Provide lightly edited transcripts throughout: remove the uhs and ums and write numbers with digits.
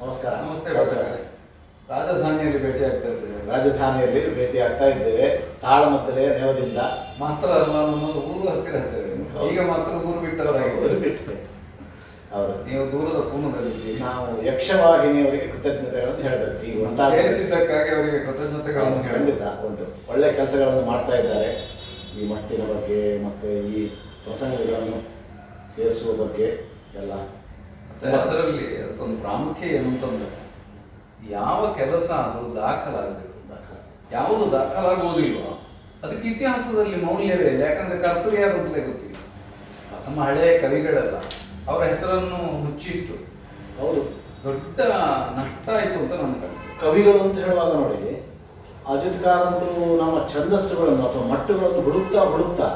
ನಮಸ್ಕಾರ. ನಮಸ್ತೆ. ರಾಜಧಾನಿಯಲ್ಲಿ ಭೇಟಿ ಆಗ್ತಾ ಇದ್ದೇವೆ. ರಾಜಧಾನಿಯಲ್ಲಿ ಭೇಟಿ ಆಗ್ತಾ ಇದ್ದೇವೆ. ತಾಳಮದ್ದಲೆ ನೆವದಿಂದ ಮಾತ್ರ ಅಲ್ಲ, ನಮ್ಮದು ಊರು ಹತ್ತಿರ ಇದ್ದೇವೆ. ಈಗ ಮಾತ್ರ ಊರು ಬಿಟ್ಟವರಾಗಿ. ಹೌದು, ನೀವು ದೂರದ ಪೂರ್ಣದಲ್ಲಿ. ನಾವು ಯಕ್ಷವಾಹಿನಿಯವರಿಗೆ ಕೃತಜ್ಞತೆಗಳನ್ನು ಹೇಳಬೇಕು. ಈಗ ಸೇರಿಸಿದ್ದಕ್ಕಾಗಿ ಅವರಿಗೆ ಕೃತಜ್ಞತೆಗಳನ್ನು ಖಂಡಿತ ಉಂಟು. ಒಳ್ಳೆ ಕೆಲಸಗಳನ್ನು ಮಾಡ್ತಾ ಇದ್ದಾರೆ. ಈ ಮಟ್ಟಿನ ಬಗ್ಗೆ ಮತ್ತೆ ಈ ಪ್ರಸಂಗಗಳನ್ನು ಸೇರಿಸುವ ಬಗ್ಗೆ ಎಲ್ಲ. ಅದರಲ್ಲಿ ಅದಕ್ಕೊಂದು ಪ್ರಾಮುಖ್ಯ ಏನು ಅಂತಂದ್ರೆ, ಯಾವ ಕೆಲಸ ಅದು ದಾಖಲಾಗಬೇಕು. ಯಾವುದು ದಾಖಲಾಗುವುದಿಲ್ವೋ ಅದಕ್ಕೆ ಇತಿಹಾಸದಲ್ಲಿ ಮೌಲ್ಯವೇ ಇಲ್ಲ. ಯಾಕಂದ್ರೆ ಕರ್ತರು ಯಾರು ಅಂತಲೇ ಗೊತ್ತಿಲ್ಲ. ನಮ್ಮ ಹಳೆಯ ಕವಿಗಳೆಲ್ಲ ಅವರ ಹೆಸರನ್ನು ಮುಚ್ಚಿಟ್ಟು ಹೌದು, ದೊಡ್ಡ ನಷ್ಟ ಆಯ್ತು ಅಂತ ನನ್ನ ಕಡೆ. ಕವಿಗಳು ಅಂತ ಹೇಳುವಾಗ ನೋಡಿ, ಅಜಿತ್ ಕಾರಂತರು ನಮ್ಮ ಛಂದಸ್ಸುಗಳನ್ನು ಅಥವಾ ಮಟ್ಟುಗಳನ್ನು ಹುಡುಕ್ತಾ ಹುಡುಕ್ತಾ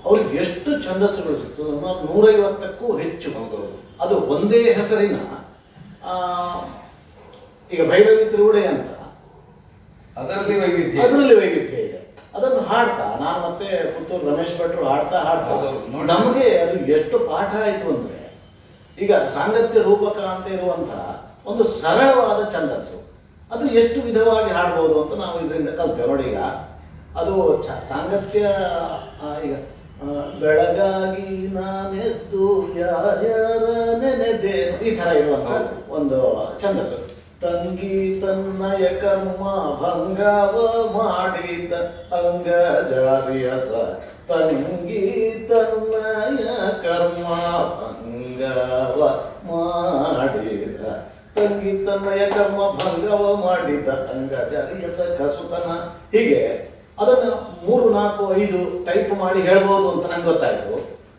ಅವ್ರಿಗೆ ಎಷ್ಟು ಛಂದಸ್ಸುಗಳು ಸಿಕ್ತು. 150ಕ್ಕೂ ಹೆಚ್ಚು. ಅದು ಒಂದೇ ಹೆಸರಿನ. ಈಗ ಭೈರವಿ ತಿರುವುಡೆ ಅಂತ ಅದರಲ್ಲಿ ವೈವಿಧ್ಯ ಇದೆ. ಅದನ್ನು ಹಾಡ್ತಾ ನಾನು ಮತ್ತೆ ಪುತ್ತೂರು ರಮೇಶ್ ಭಟ್ರು ಹಾಡ್ತಾ ನಮಗೆ ಅದು ಎಷ್ಟು ಪಾಠ ಆಯ್ತು ಅಂದ್ರೆ, ಈಗ ಸಾಂಗತ್ಯ ರೂಪಕ ಅಂತ ಇರುವಂತಹ ಒಂದು ಸರಳವಾದ ಛಂದಸ್ಸು ಅದು ಎಷ್ಟು ವಿಧವಾಗಿ ಹಾಡ್ಬೋದು ಅಂತ ನಾವು ಇದರಿಂದ ಕಲ್ತೇವೆ ನೋಡಿ. ಈಗ ಅದು ಸಾಂಗತ್ಯ, ಈಗ ಬೆಳಗಾಗಿ ನಾನೆದ್ದು ಯಾರ್ಯಾರ ನೆನೆದೇನು ಈ ತರ ಇರುವಂತ ಒಂದು ಛಂದಸ್ಸು. ತಂಗಿ ತನ್ನಯ ಕರ್ಮ ಭಂಗವ ಮಾಡಿದ ಅಂಗ ಜಾರಿಯಸ, ತಂಗಿ ತನ್ನಯ ಕರ್ಮ ಭಂಗವ ಮಾಡಿದ, ತಂಗಿ ತನ್ನಯ ಕರ್ಮ ಭಂಗವ ಮಾಡಿದ ಅಂಗ ಜಾರಿಯಸ ಕಸುತನ. ಹೀಗೆ ಅದನ್ನು 3, 4, 5 ಟೈಪ್ ಮಾಡಿ ಹೇಳ್ಬೋದು ಅಂತ ನಂಗೆ ಗೊತ್ತಾಯ್ತು.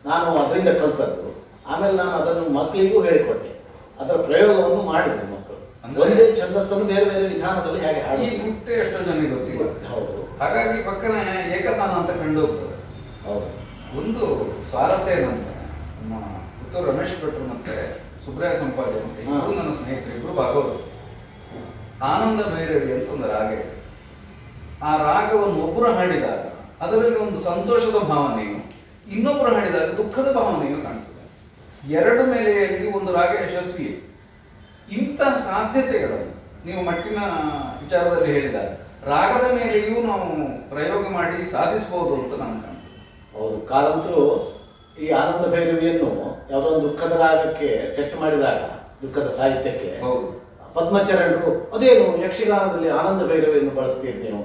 ನಾನು ಅದರಿಂದ ಕಲ್ತದ್ದು. ಆಮೇಲೆ ನಾನು ಅದನ್ನು ಮಕ್ಕಳಿಗೂ ಹೇಳಿಕೊಟ್ಟೆ. ಅದರ ಪ್ರಯೋಗವನ್ನು ಮಾಡಿದ್ರು ಮಕ್ಕಳು. ಒಂದೇ ಛಂದಸ್ಸನ್ನು ಬೇರೆ ಬೇರೆ ವಿಧಾನದಲ್ಲಿ ಹೇಗೆ ಹಾಡಿ ಗುಟ್ಟೆ ಎಷ್ಟೋ ಜನರಿಗೆ ಗೊತ್ತಿಲ್ಲ. ಹೌದು, ಹಾಗಾಗಿ ಪಕ್ಕನೆ ಏಕತಾನ ಅಂತ ಕಂಡು ಹೋಗ್ತದೆ. ಹೌದು. ಒಂದು ಸ್ವಾರಸ್ಯ ಏನಂತ, ನಮ್ಮ ಪುತ್ತೂರು ರಮೇಶ್ ಭಟ್ರು ಮತ್ತೆ ಸುಬ್ರಾಯ ಸಂಪಾಜೆ ಅಂತ ಇಬ್ಬರು ನನ್ನ ಸ್ನೇಹಿತರು, ಇಬ್ರು ಭಾಗವತರು. ಆನಂದ ಭೈರವಿ ಅಂತ ಒಂದು ರಾಗ ಇದೆ. ಆ ರಾಗವನ್ನು ಒಬ್ಬರು ಹಾಡಿದಾಗ ಅದರಲ್ಲಿ ಒಂದು ಸಂತೋಷದ ಭಾವನೆಯು, ಇನ್ನೊಬ್ಬರು ಹಾಡಿದಾಗ ದುಃಖದ ಭಾವನೆಯು ಕಾಣ್ತದೆ. ಎರಡು ನೆಲೆಯಲ್ಲಿ ಒಂದು ರಾಗ ಯಶಸ್ವಿ. ಇಂತಹ ಸಾಧ್ಯತೆಗಳನ್ನು ನೀವು ಮಟ್ಟಿನ ವಿಚಾರದಲ್ಲಿ ಹೇಳಿದಾಗ ರಾಗದ ಮೇಲೆಯೂ ನಾವು ಪ್ರಯೋಗ ಮಾಡಿ ಸಾಧಿಸಬಹುದು ಅಂತ ನಾನು ಕಾಣ್ತೇನೆ. ಹೌದು, ಕಾರಂತರು ಈ ಆನಂದ ಭೈರವಿಯನ್ನು ಯಾವುದೋ ಒಂದು ದುಃಖದ ರಾಗಕ್ಕೆ ಸೆಟ್ ಮಾಡಿದಾಗ, ದುಃಖದ ಸಾಹಿತ್ಯಕ್ಕೆ, ಹೌದು, ಪದ್ಮಚರಣರು ಅದೇನು ಯಕ್ಷಗಾನದಲ್ಲಿ ಆನಂದ ಭೈರವಿಯನ್ನು ಬಳಸ್ತೀರಿ ನೀವು,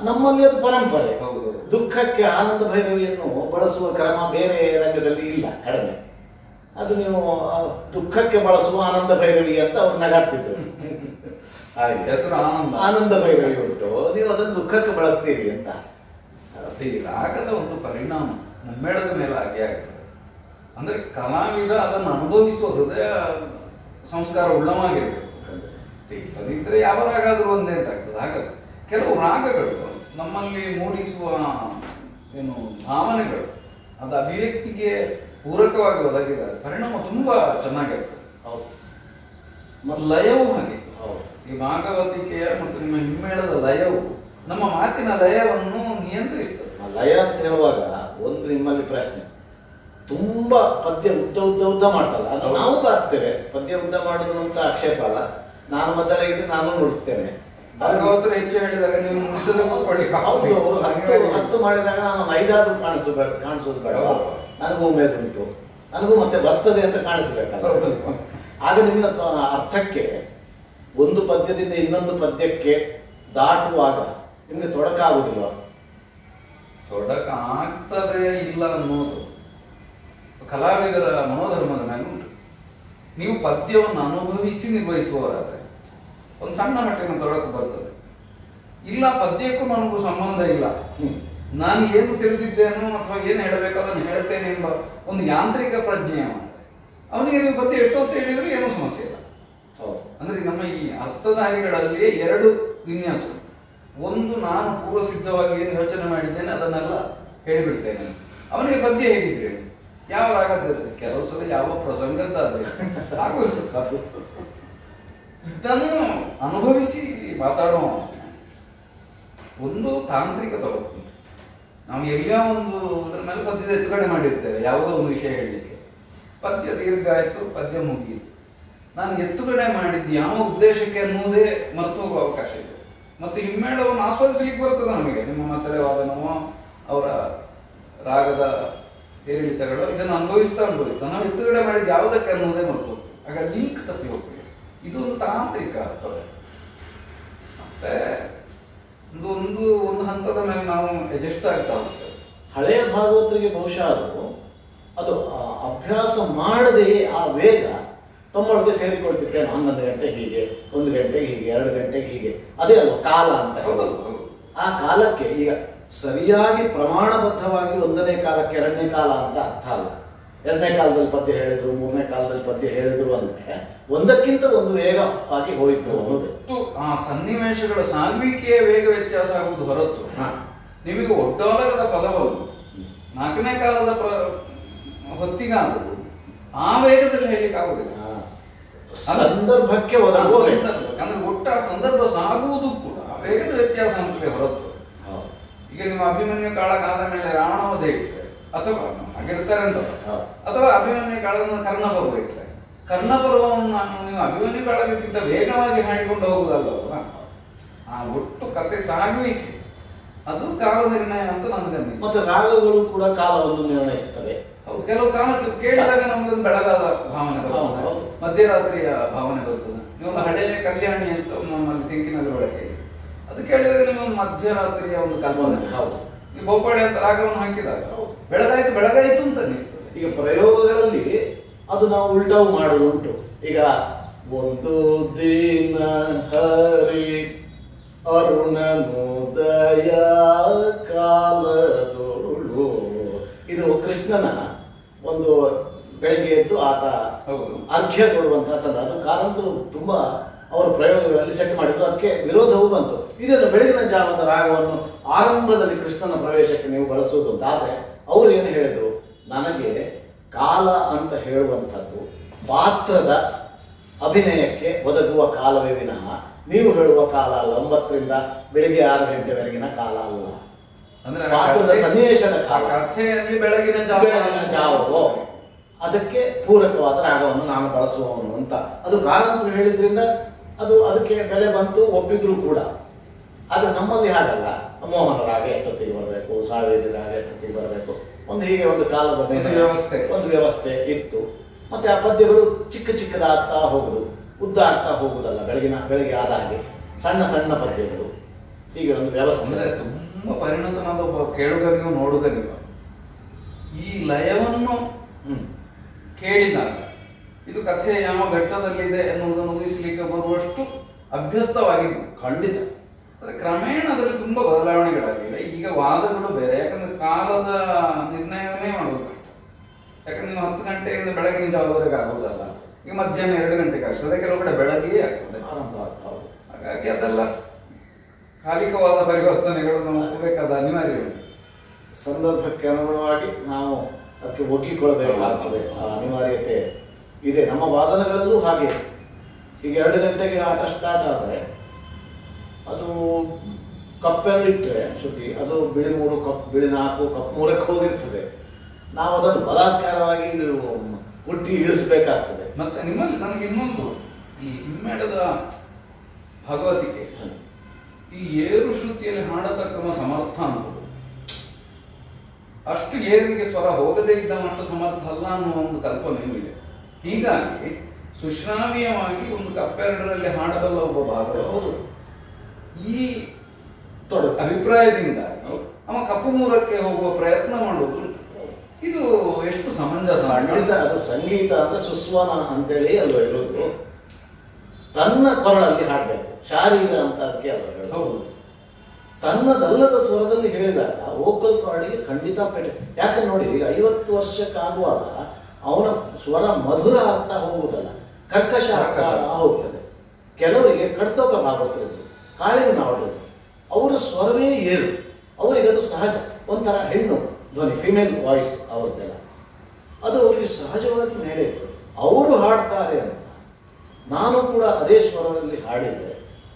ನಮ್ಮಲ್ಲಿ ಅದು ಪರಂಪರೆ. ಹೌದು, ದುಃಖಕ್ಕೆ ಆನಂದ ಭೈರವಿಯನ್ನು ಬಳಸುವ ಕ್ರಮ ಬೇರೆ ರಂಗದಲ್ಲಿ ಇಲ್ಲ, ಕಡಿಮೆ. ಅದು ನೀವು ದುಃಖಕ್ಕೆ ಬಳಸುವ ಆನಂದ ಭೈರವಿ ಅಂತ ಅವ್ರು ನಗಾಡ್ತಿದ್ರು. ಹಾಗೆ ಹೆಸರು ಆನಂದ ಭೈರವಿ ಉಂಟು, ನೀವು ಅದನ್ನು ದುಃಖಕ್ಕೆ ಬಳಸ್ತೀರಿ ಅಂತ. ಈ ರಾಗದ ಒಂದು ಪರಿಣಾಮ ಮುಮ್ಮೇಳದ ಮೇಲೆ ಆಗೇ ಆಗ್ತದೆ. ಅಂದ್ರೆ ಕಲಾವಿದ ಅದನ್ನು ಅನುಭವಿಸುವ ಹೃದಯ ಸಂಸ್ಕಾರ ಉಳ್ಳವಾಗಿರ್ಬೇಕು. ಅದಿದ್ರೆ ಯಾವ ರಾಗ ಆದ್ರೂ ಒಂದೇ ಅಂತ ಆಗ್ತದೆ. ಹಾಗಾಗಿ ಕೆಲವು ರಾಗಗಳು ನಮ್ಮಲ್ಲಿ ಮೂಡಿಸುವ ಏನು ಭಾವನೆಗಳು, ಅದು ಅಭಿವ್ಯಕ್ತಿಗೆ ಪೂರಕವಾಗಿ ಒದಗಿದಾಗ ಪರಿಣಾಮ ತುಂಬಾ ಚೆನ್ನಾಗಿರ್ತದೆ. ಹೌದು, ಲಯವೂ ಹಾಗೆ. ಹೌದು, ಈ ಭಾಗವತಿಕೆಯ ಮತ್ತು ನಿಮ್ಮ ಹಿಮ್ಮೇಳದ ಲಯವು ನಮ್ಮ ಮಾತಿನ ಲಯವನ್ನು ನಿಯಂತ್ರಿಸ್ತದೆ. ಲಯ ಅಂತ ಹೇಳುವಾಗ ಒಂದು ನಿಮ್ಮಲ್ಲಿ ಪ್ರಶ್ನೆ, ತುಂಬಾ ಪದ್ಯ ಉದ್ದ ಮಾಡ್ತಲ್ಲ, ಅದು ನಾವು ಬಾರಿಸ್ತೇವೆ. ಪದ್ಯ ಉದ್ದ ಮಾಡುದು ಅಂತ ಆಕ್ಷೇಪ ಅಲ್ಲ. ನಾನು ಮೊದಲೇ ಇದ್ದು ನಾನು ನುಡಿಸ್ತೇನೆ. ಭಾಗವತರು ಹೆಚ್ಚು ಹೇಳಿದಾಗ ನೀವು ನುಡಿಸದೆ ಕೂತ್ಕೊಳ್ಳಿ. ಹೌದು, ಅವರು 10 ಮಾಡಿದಾಗ ನಾನು 5 ಕಾಣಿಸೋದು ಬೇಡ. ನನಗೂ ಉಂಟು, ನನಗೂ ಮತ್ತೆ ಬರ್ತದೆ ಅಂತ ಕಾಣಿಸ್ಬೇಕಲ್ಲ. ಆಗ ನಿಮಗೆ ಅರ್ಥಕ್ಕೆ ಒಂದು ಪದ್ಯದಿಂದ ಇನ್ನೊಂದು ಪದ್ಯಕ್ಕೆ ದಾಟುವಾಗ ನಿಮಗೆ ತೊಡಕಾಗುವುದಿಲ್ಲ. ತೊಡಕ ಆಗ್ತದೆ ಇಲ್ಲ ಅನ್ನೋದು ಕಲಾವಿದರ ಮನೋಧರ್ಮದ ಮೇಲೆ ಉಂಟು. ನೀವು ಪದ್ಯವನ್ನು ಅನುಭವಿಸಿ ನಿರ್ವಹಿಸುವವರಾದ್ರೆ ಒಂದು ಸಣ್ಣ ಮಟ್ಟಿನ ತೊಡಕು ಬರ್ತದೆ. ಇಲ್ಲ, ಪದ್ಯಕ್ಕೂ ನನಗೂ ಸಂಬಂಧ ಇಲ್ಲ, ನಾನು ಏನು ತಿಳಿದಿದ್ದೇನೋ ಅಥವಾ ಏನು ಹೇಳಬೇಕು ಅದನ್ನು ಹೇಳ್ತೇನೆ ಎಂಬ ಒಂದು ಯಾಂತ್ರಿಕ ಪ್ರಜ್ಞೆ ಅವನಿಗೆ ನೀವು ಪದ್ಯ ಎಷ್ಟೊತ್ತು ಹೇಳಿದ್ರು ಏನೂ ಸಮಸ್ಯೆ ಇಲ್ಲ. ಅಂದ್ರೆ ನಮ್ಮ ಈ ಅರ್ಥಧಾರಿಗಳಲ್ಲಿ 2 ವಿನ್ಯಾಸ. ಒಂದು, ನಾನು ಪೂರ್ವ ಸಿದ್ಧವಾಗಿ ಏನು ಯೋಚನೆ ಮಾಡಿದ್ದೇನೆ ಅದನ್ನೆಲ್ಲ ಹೇಳಿಬಿಡ್ತೇನೆ. ಅವನಿಗೆ ಪದ್ಯ ಹೇಗಿದ್ರೆ ಯಾವ ರಾಗದ, ಕೆಲವು ಸಲ ಯಾವ ಪ್ರಸಂಗದ್ದಾದ್ರೆ ಆಗೋದು. ಇದನ್ನು ಅನುಭವಿಸಿ ಮಾತಾಡುವ ಒಂದು ತಾಂತ್ರಿಕ ತೊಡಕು. ನಾವು ಎಲ್ಲ ಒಂದು ಅದರ ಮೇಲೆ ಪದ್ಯದ ಎತ್ತುಗಡೆ ಮಾಡಿರ್ತೇವೆ ಯಾವುದೋ ಒಂದು ವಿಷಯ ಹೇಳಲಿಕ್ಕೆ. ಪದ್ಯ ದೀರ್ಘ ಆಯ್ತು, ಪದ್ಯ ಮುಗಿಯಿತು. ನಾನು ಎತ್ತುಗಡೆ ಮಾಡಿದ್ದು ಯಾವ ಉದ್ದೇಶಕ್ಕೆ ಅನ್ನೋದೇ ಮರೆತು ಹೋಗುವ ಅವಕಾಶ ಇದೆ. ಮತ್ತು ಹಿಮ್ಮೇಳವನ್ನು ಆಸ್ವಾದಿಸಲಿಕ್ಕೆ ಬರ್ತದೆ ನಮಗೆ, ನಿಮ್ಮ ಮತ್ತಳೆ ವಾದನವೋ ಅವರ ರಾಗದ ಏರಿಳಿತಗಳು ಇದನ್ನು ಅನುಭವಿಸ್ತಾ ನಾವು ಎತ್ತುಗಡೆ ಮಾಡಿದ್ದು ಯಾವುದಕ್ಕೆ ಅನ್ನೋದೇ ಮರೆತು ಹೋಗ್ತೀವಿ. ಆಗ ಲಿಂಕ್ ತಪ್ಪಿ ಹೋಗ್ತೀವಿ. ಇದೊಂದು ತಾಂತ್ರಿಕ ಆಗ್ತದೆ. ಮತ್ತೆ ಒಂದು ಹಂತದ ಮೇಲೆ ನಾವು ಅಡ್ಜಸ್ಟ್ ಆಗ್ತಾ ಹೋಗ್ತೇವೆ. ಹಳೆಯ ಭಾಗವತರಿಗೆ ಬಹುಶಃ ಅದು ಅಭ್ಯಾಸ ಮಾಡದೆ ಆ ವೇಗ ತಮ್ಮೊಳಗೆ ಸೇರಿಕೊಳ್ತಿದ್ದೇನೆ. 11 ಗಂಟೆ ಹೀಗೆ, 1 ಗಂಟೆಗೆ ಹೀಗೆ, 2 ಗಂಟೆಗೆ ಹೀಗೆ, ಅದೇ ಅಲ್ವ ಕಾಲ ಅಂತ. ಆ ಕಾಲಕ್ಕೆ ಈಗ ಸರಿಯಾಗಿ ಪ್ರಮಾಣಬದ್ಧವಾಗಿ 1ನೇ ಕಾಲಕ್ಕೆ 2ನೇ ಕಾಲ ಅಂತ ಅರ್ಥ ಅಲ್ಲ. 2ನೇ ಕಾಲದಲ್ಲಿ ಪದ್ಯ ಹೇಳಿದ್ರು, 3ನೇ ಕಾಲದಲ್ಲಿ ಪದ್ಯ ಹೇಳಿದ್ರು ಅಂದ್ರೆ ಒಂದಕ್ಕಿಂತ ಒಂದು ವೇಗವಾಗಿ ಹೋಯಿತು ಅನ್ನೋದು. ಆ ಸನ್ನಿವೇಶಗಳ ಸಾಗುವಿಕೆಯ ವೇಗ ವ್ಯತ್ಯಾಸ ಆಗುವುದು ಹೊರತು ನಿಮಗೆ ಒಟ್ಟಾಲದ ಪದವನ್ನು 4ನೇ ಕಾಲದ ಹೊತ್ತಿಗಾದರೂ ಆ ವೇಗದಲ್ಲಿ ಹೇಳಲಿಕ್ಕೆ ಆಗುದಿಲ್ಲ. ಸಂದರ್ಭಕ್ಕೆ ಅಂದ್ರೆ ಒಟ್ಟ ಸಂದರ್ಭ ಸಾಗುವುದು ಕೂಡ ವೇಗದ ವ್ಯತ್ಯಾಸ ಅಂತಲೇ ಹೊರತು. ಈಗ ನೀವು ಅಭಿಮನ್ಯು ಕಾಳಗಾದ ಮೇಲೆ ರಾವಣವಧೆ ಇಟ್ಟರೆ ಅಥವಾ ಹಾಗಿರ್ತಾರೆ ಅಂತ, ಅಥವಾ ಅಭಿಮನ್ಯು ಕಾಳಗವನ್ನು ಕರ್ಣಪರ್ವ ಇಟ್ಟರೆ ಕರ್ಣಪರ್ವವನ್ನು ನೀವು ಅಭಿಮನ್ಯು ಕಾಳಗಕ್ಕಿಂತ ವೇಗವಾಗಿ ಹಾಡಿಕೊಂಡು ಹೋಗುವುದಲ್ಲವ. ಆ ಒಟ್ಟು ಕತೆ ಸಾಗುವಿಕೆ ಅದು ಕಾಲ ನಿರ್ಣಯ ಅಂತ ನನಗೆ ಅನಿಸ್ತದೆ. ಮತ್ತೆ ರಾಗಗಳು ಕೂಡ ಕಾಲವನ್ನು ನಿರ್ಣಯಿಸ್ತವೆ. ಹೌದು, ಕೆಲವು ಕಾಲ ಕೇಳಿದಾಗ ನಮ್ಗೊಂದು ಬೆಳಗಾದ ಭಾವನೆ ಬರ್ತದೆ, ಮಧ್ಯರಾತ್ರಿಯ ಭಾವನೆ ಬರ್ತದೆ. ನೀವೊಂದು ಹಳೆಯ ಕಲ್ಯಾಣಿ ಅಂತ ನಮ್ಮಲ್ಲಿ ತಿಂಕಿನಲ್ಲಿ ಒಳಗೆ ಅದು ಕೇಳಿದಾಗ ನಿಮ್ಮೊಂದು ಮಧ್ಯರಾತ್ರಿಯ ಒಂದು ಕಲ್ಪನೆ. ಹೌದು, ನೀವು ಬೋಪಾಡಿ ಅಂತ ರಾಗವನ್ನು ಹಾಕಿದಾಗ ಬೆಳಗಾಯಿತು ಅಂತ ಅನ್ನಿಸ್ತದೆ. ಈಗ ಪ್ರಯೋಗಗಳಲ್ಲಿ ಅದು ನಾವು ಉಲ್ಟಾವು ಮಾಡುವುದುಂಟು. ಈಗ ಒಂದು ದಿನ ಹರಿ ಅರುಣನೋದಯ ಕಾಲದೊಳು, ಇದು ಕೃಷ್ಣನ ಒಂದು ಬೆಳಗ್ಗೆ ಎದ್ದು ಆತ ಅರ್ಘ್ಯ ಕೊಡುವಂತಹ ಸಂದ. ಅದು ಕಾರಂತರು ತುಂಬಾ ಅವರ ಪ್ರಯೋಗಗಳಲ್ಲಿ ಸೆಟ್ ಮಾಡಿದ್ರು. ಅದಕ್ಕೆ ವಿರೋಧವೂ ಬಂತು. ಇದನ್ನು ಬೆಳಗಿನ ಜಾವದ ರಾಗವನ್ನು ಆರಂಭದಲ್ಲಿ ಕೃಷ್ಣನ ಪ್ರವೇಶಕ್ಕೆ ನೀವು ಬಳಸುವುದು ಅಂತ. ಆದರೆ ಅವರು ಏನು ಹೇಳಿದ್ರು, ನನಗೆ ಕಾಲ ಅಂತ ಹೇಳುವಂಥದ್ದು ಪಾತ್ರದ ಅಭಿನಯಕ್ಕೆ ಒದಗುವ ಕಾಲವೇ ವಿನಃ ನೀವು ಹೇಳುವ ಕಾಲ ಅಲ್ಲ. 9ರಿಂದ ಬೆಳಿಗ್ಗೆ 6 ಗಂಟೆವರೆಗಿನ ಕಾಲ ಅಲ್ಲ. ಅಂದ್ರೆ ಪಾತ್ರದ ಸನ್ನಿವೇಶದ ಕಾಲ, ಕಥೆಯಲ್ಲಿ ಬೆಳಗಿನ ಜಾವವೋ ಅದಕ್ಕೆ ಪೂರಕವಾದ ರಾಗವನ್ನು ನಾನು ಬಳಸುವವನು ಅಂತ ಅದು ಕಾರಂತರು ಹೇಳಿದ್ರಿಂದ ಅದಕ್ಕೆ ಬೆಲೆ ಬಂತು, ಒಪ್ಪಿದ್ರು ಕೂಡ. ಆದ್ರೆ ನಮ್ಮಲ್ಲಿ ಹಾಗಲ್ಲ. ಮೋಹನ ರಾಗ ಎಷ್ಟೊತ್ತಿಗೆ ಬರಬೇಕು, ಸಾವಿರ ರಾಗ ಎಷ್ಟೊತ್ತಿಗೆ ಬರಬೇಕು, ಹೀಗೆ ಒಂದು ಕಾಲದ ಒಂದು ವ್ಯವಸ್ಥೆ ಇತ್ತು. ಮತ್ತೆ ಆ ಪದ್ಯಗಳು ಚಿಕ್ಕದಾಗ್ತಾ ಹೋಗುದು, ಉದ್ದ ಆಗ್ತಾ ಹೋಗುದಲ್ಲ. ಬೆಳಗ್ಗೆ ಆದ ಹಾಗೆ ಸಣ್ಣ ಸಣ್ಣ ಪದ್ಯಗಳು ಹೀಗೆ ಒಂದು ವ್ಯವಸ್ಥೆ. ತುಂಬಾ ಪರಿಣತನಾದ ಒಬ್ಬ ಕೇಳುಗನಿಗೂ ನೋಡುಗನಿಗೂ ಈ ಲಯವನ್ನು ಕೇಳಿದಾಗ ಇದು ಕಥೆ ಯಾವ ಘಟ್ಟದಲ್ಲಿದೆ ಎನ್ನುವುದನ್ನು ಊಹಿಸಲಿಕ್ಕೆ ಬರುವಷ್ಟು ಅಭ್ಯಸ್ತವಾಗಿದ್ದು ಖಂಡಿತ. ಕ್ರಮೇಣ ಅದರಲ್ಲಿ ತುಂಬಾ ಬದಲಾವಣೆಗಳಾಗಿವೆ. ಈಗ ವಾದಗಳು ಬೇರೆ, ಯಾಕಂದ್ರೆ ಕಾಲದ ನಿರ್ಣಯವನ್ನೇ ಮಾಡೋದು ಕಷ್ಟ. ಯಾಕಂದ್ರೆ ನೀವು 10 ಗಂಟೆಯಿಂದ ಬೆಳಗಿನ ಜಾವದವರೆಗೆ ಆಗೋದಲ್ಲ, ಈಗ ಮಧ್ಯಾಹ್ನ 2 ಗಂಟೆಗೆ ಆಗ್ತದೆ, ಕೆಲವು ಕಡೆ ಬೆಳಗ್ಗೆ ಆಗ್ತದೆ. ಹಾಗಾಗಿ ಅದೆಲ್ಲ ಕಾಲಿಕವಾದ ಪರಿವರ್ತನೆಗಳು ನಾವು ಹೋಗಬೇಕಾದ ಅನಿವಾರ್ಯ. ಸಂದರ್ಭಕ್ಕೆ ಅನುಗುಣವಾಗಿ ನಾವು ಅದಕ್ಕೆ ಒಗ್ಗಿಕೊಳ್ಳಬೇಕಾಗ್ತದೆ. ಆ ಅನಿವಾರ್ಯತೆ ಇದೆ. ನಮ್ಮ ವಾದನಗಳಲ್ಲೂ ಹಾಗೆ. ಈಗ 2 ಗಂಟೆಗೆ ಆಟ ಸ್ಟಾರ್ಟ್ ಆದರೆ ಅದು ಕಪ್ಪೆರಡಿಟ್ಟರೆ ಶ್ರುತಿ ಅದು ಬಿಳಿ 3 ಕಪ್, ಬಿಳಿ 4 ಕಪ್ 3ಕ್ಕೆ ಹೋಗಿರ್ತದೆ. ನಾವು ಅದನ್ನು ಬಲಾತ್ಕಾರವಾಗಿ ಹುಟ್ಟಿ ಇಳಿಸಬೇಕಾಗ್ತದೆ. ಮತ್ತೆ ನಿಮ್ಮಲ್ಲಿ ನನಗೆ ಇನ್ನೊಂದು, ಈ ಹಿಮ್ಮೇಳದ ಭಗವತಿಕೆ ಈ ಏರು ಶ್ರುತಿಯಲ್ಲಿ ಹಾಡತಕ್ಕ ಸಮರ್ಥ ಅನ್ನೋದು ಅಷ್ಟು ಏರಿಗೆ ಸ್ವರ ಹೋಗದೇ ಇದ್ದವಷ್ಟು ಸಮರ್ಥ ಅಲ್ಲ ಅನ್ನುವ ಒಂದು ಕಲ್ಪನೆಯೂ ಇದೆ. ಹೀಗಾಗಿ ಸುಶ್ರಾವ್ಯವಾಗಿ ಒಂದು ಕಪ್ಪೆರಡರಲ್ಲಿ ಹಾಡಬಲ್ಲ ಒಬ್ಬ ಭಾಗವತ ಈ ಅಭಿಪ್ರಾಯದಿಂದ ಅವ ಕಪ್ಪು 3ಕ್ಕೆ ಹೋಗುವ ಪ್ರಯತ್ನ ಮಾಡುವುದು ಇದು ಎಷ್ಟು ಸಮಂಜಸ. ಖಂಡಿತ. ಅದು ಸಂಗೀತ ಅಂದ್ರೆ ಸುಸ್ವನ ಅಂತೇಳಿ ಅಲ್ವ ಇರೋದು. ತನ್ನ ಕೊರಳಲ್ಲಿ ಹಾಡಬೇಕು, ಶಾರೀರ ಅಂತ ಅದಕ್ಕೆ ಅಲ್ವ ಹೇಳೋದು. ತನ್ನದಲ್ಲದ ಸ್ವರದಲ್ಲಿ ಹೇಳಿದಾಗ ವೋಕಲ್ ಕಾರ್ಡಿಗೆ ಖಂಡಿತ ಪೇಟೆ. ಯಾಕಂದ್ರೆ ನೋಡಿ, ಈಗ 50 ವರ್ಷಕ್ಕಾಗುವಾಗ ಅವನ ಸ್ವರ ಮಧುರ ಆಗ್ತಾ ಹೋಗುವುದಲ್ಲ, ಕರ್ಕಶ ಆಗ್ತಾ ಹೋಗ್ತದೆ. ಕೆಲವರಿಗೆ ಕಡ್ತೋಕ ಭಾಗವತರಿದ್ರು, ಕಾಳಿನ ನಾವಡರು, ಅವರ ಸ್ವರವೇ ಏರು, ಅವರಿಗೆ ಅದು ಸಹಜ. ಒಂಥರ ಹೆಣ್ಣು ಧ್ವನಿ, ಫಿಮೇಲ್ ವಾಯ್ಸ್ ಅವ್ರದ್ದೆಲ್ಲ, ಅದು ಅವರಿಗೆ ಸಹಜವಾಗಿ ಮೇಲೆ ಇತ್ತು. ಅವರು ಹಾಡ್ತಾರೆ ಅಂತ ನಾನು ಕೂಡ ಅದೇ ಸ್ವರದಲ್ಲಿ ಹಾಡಿದರೆ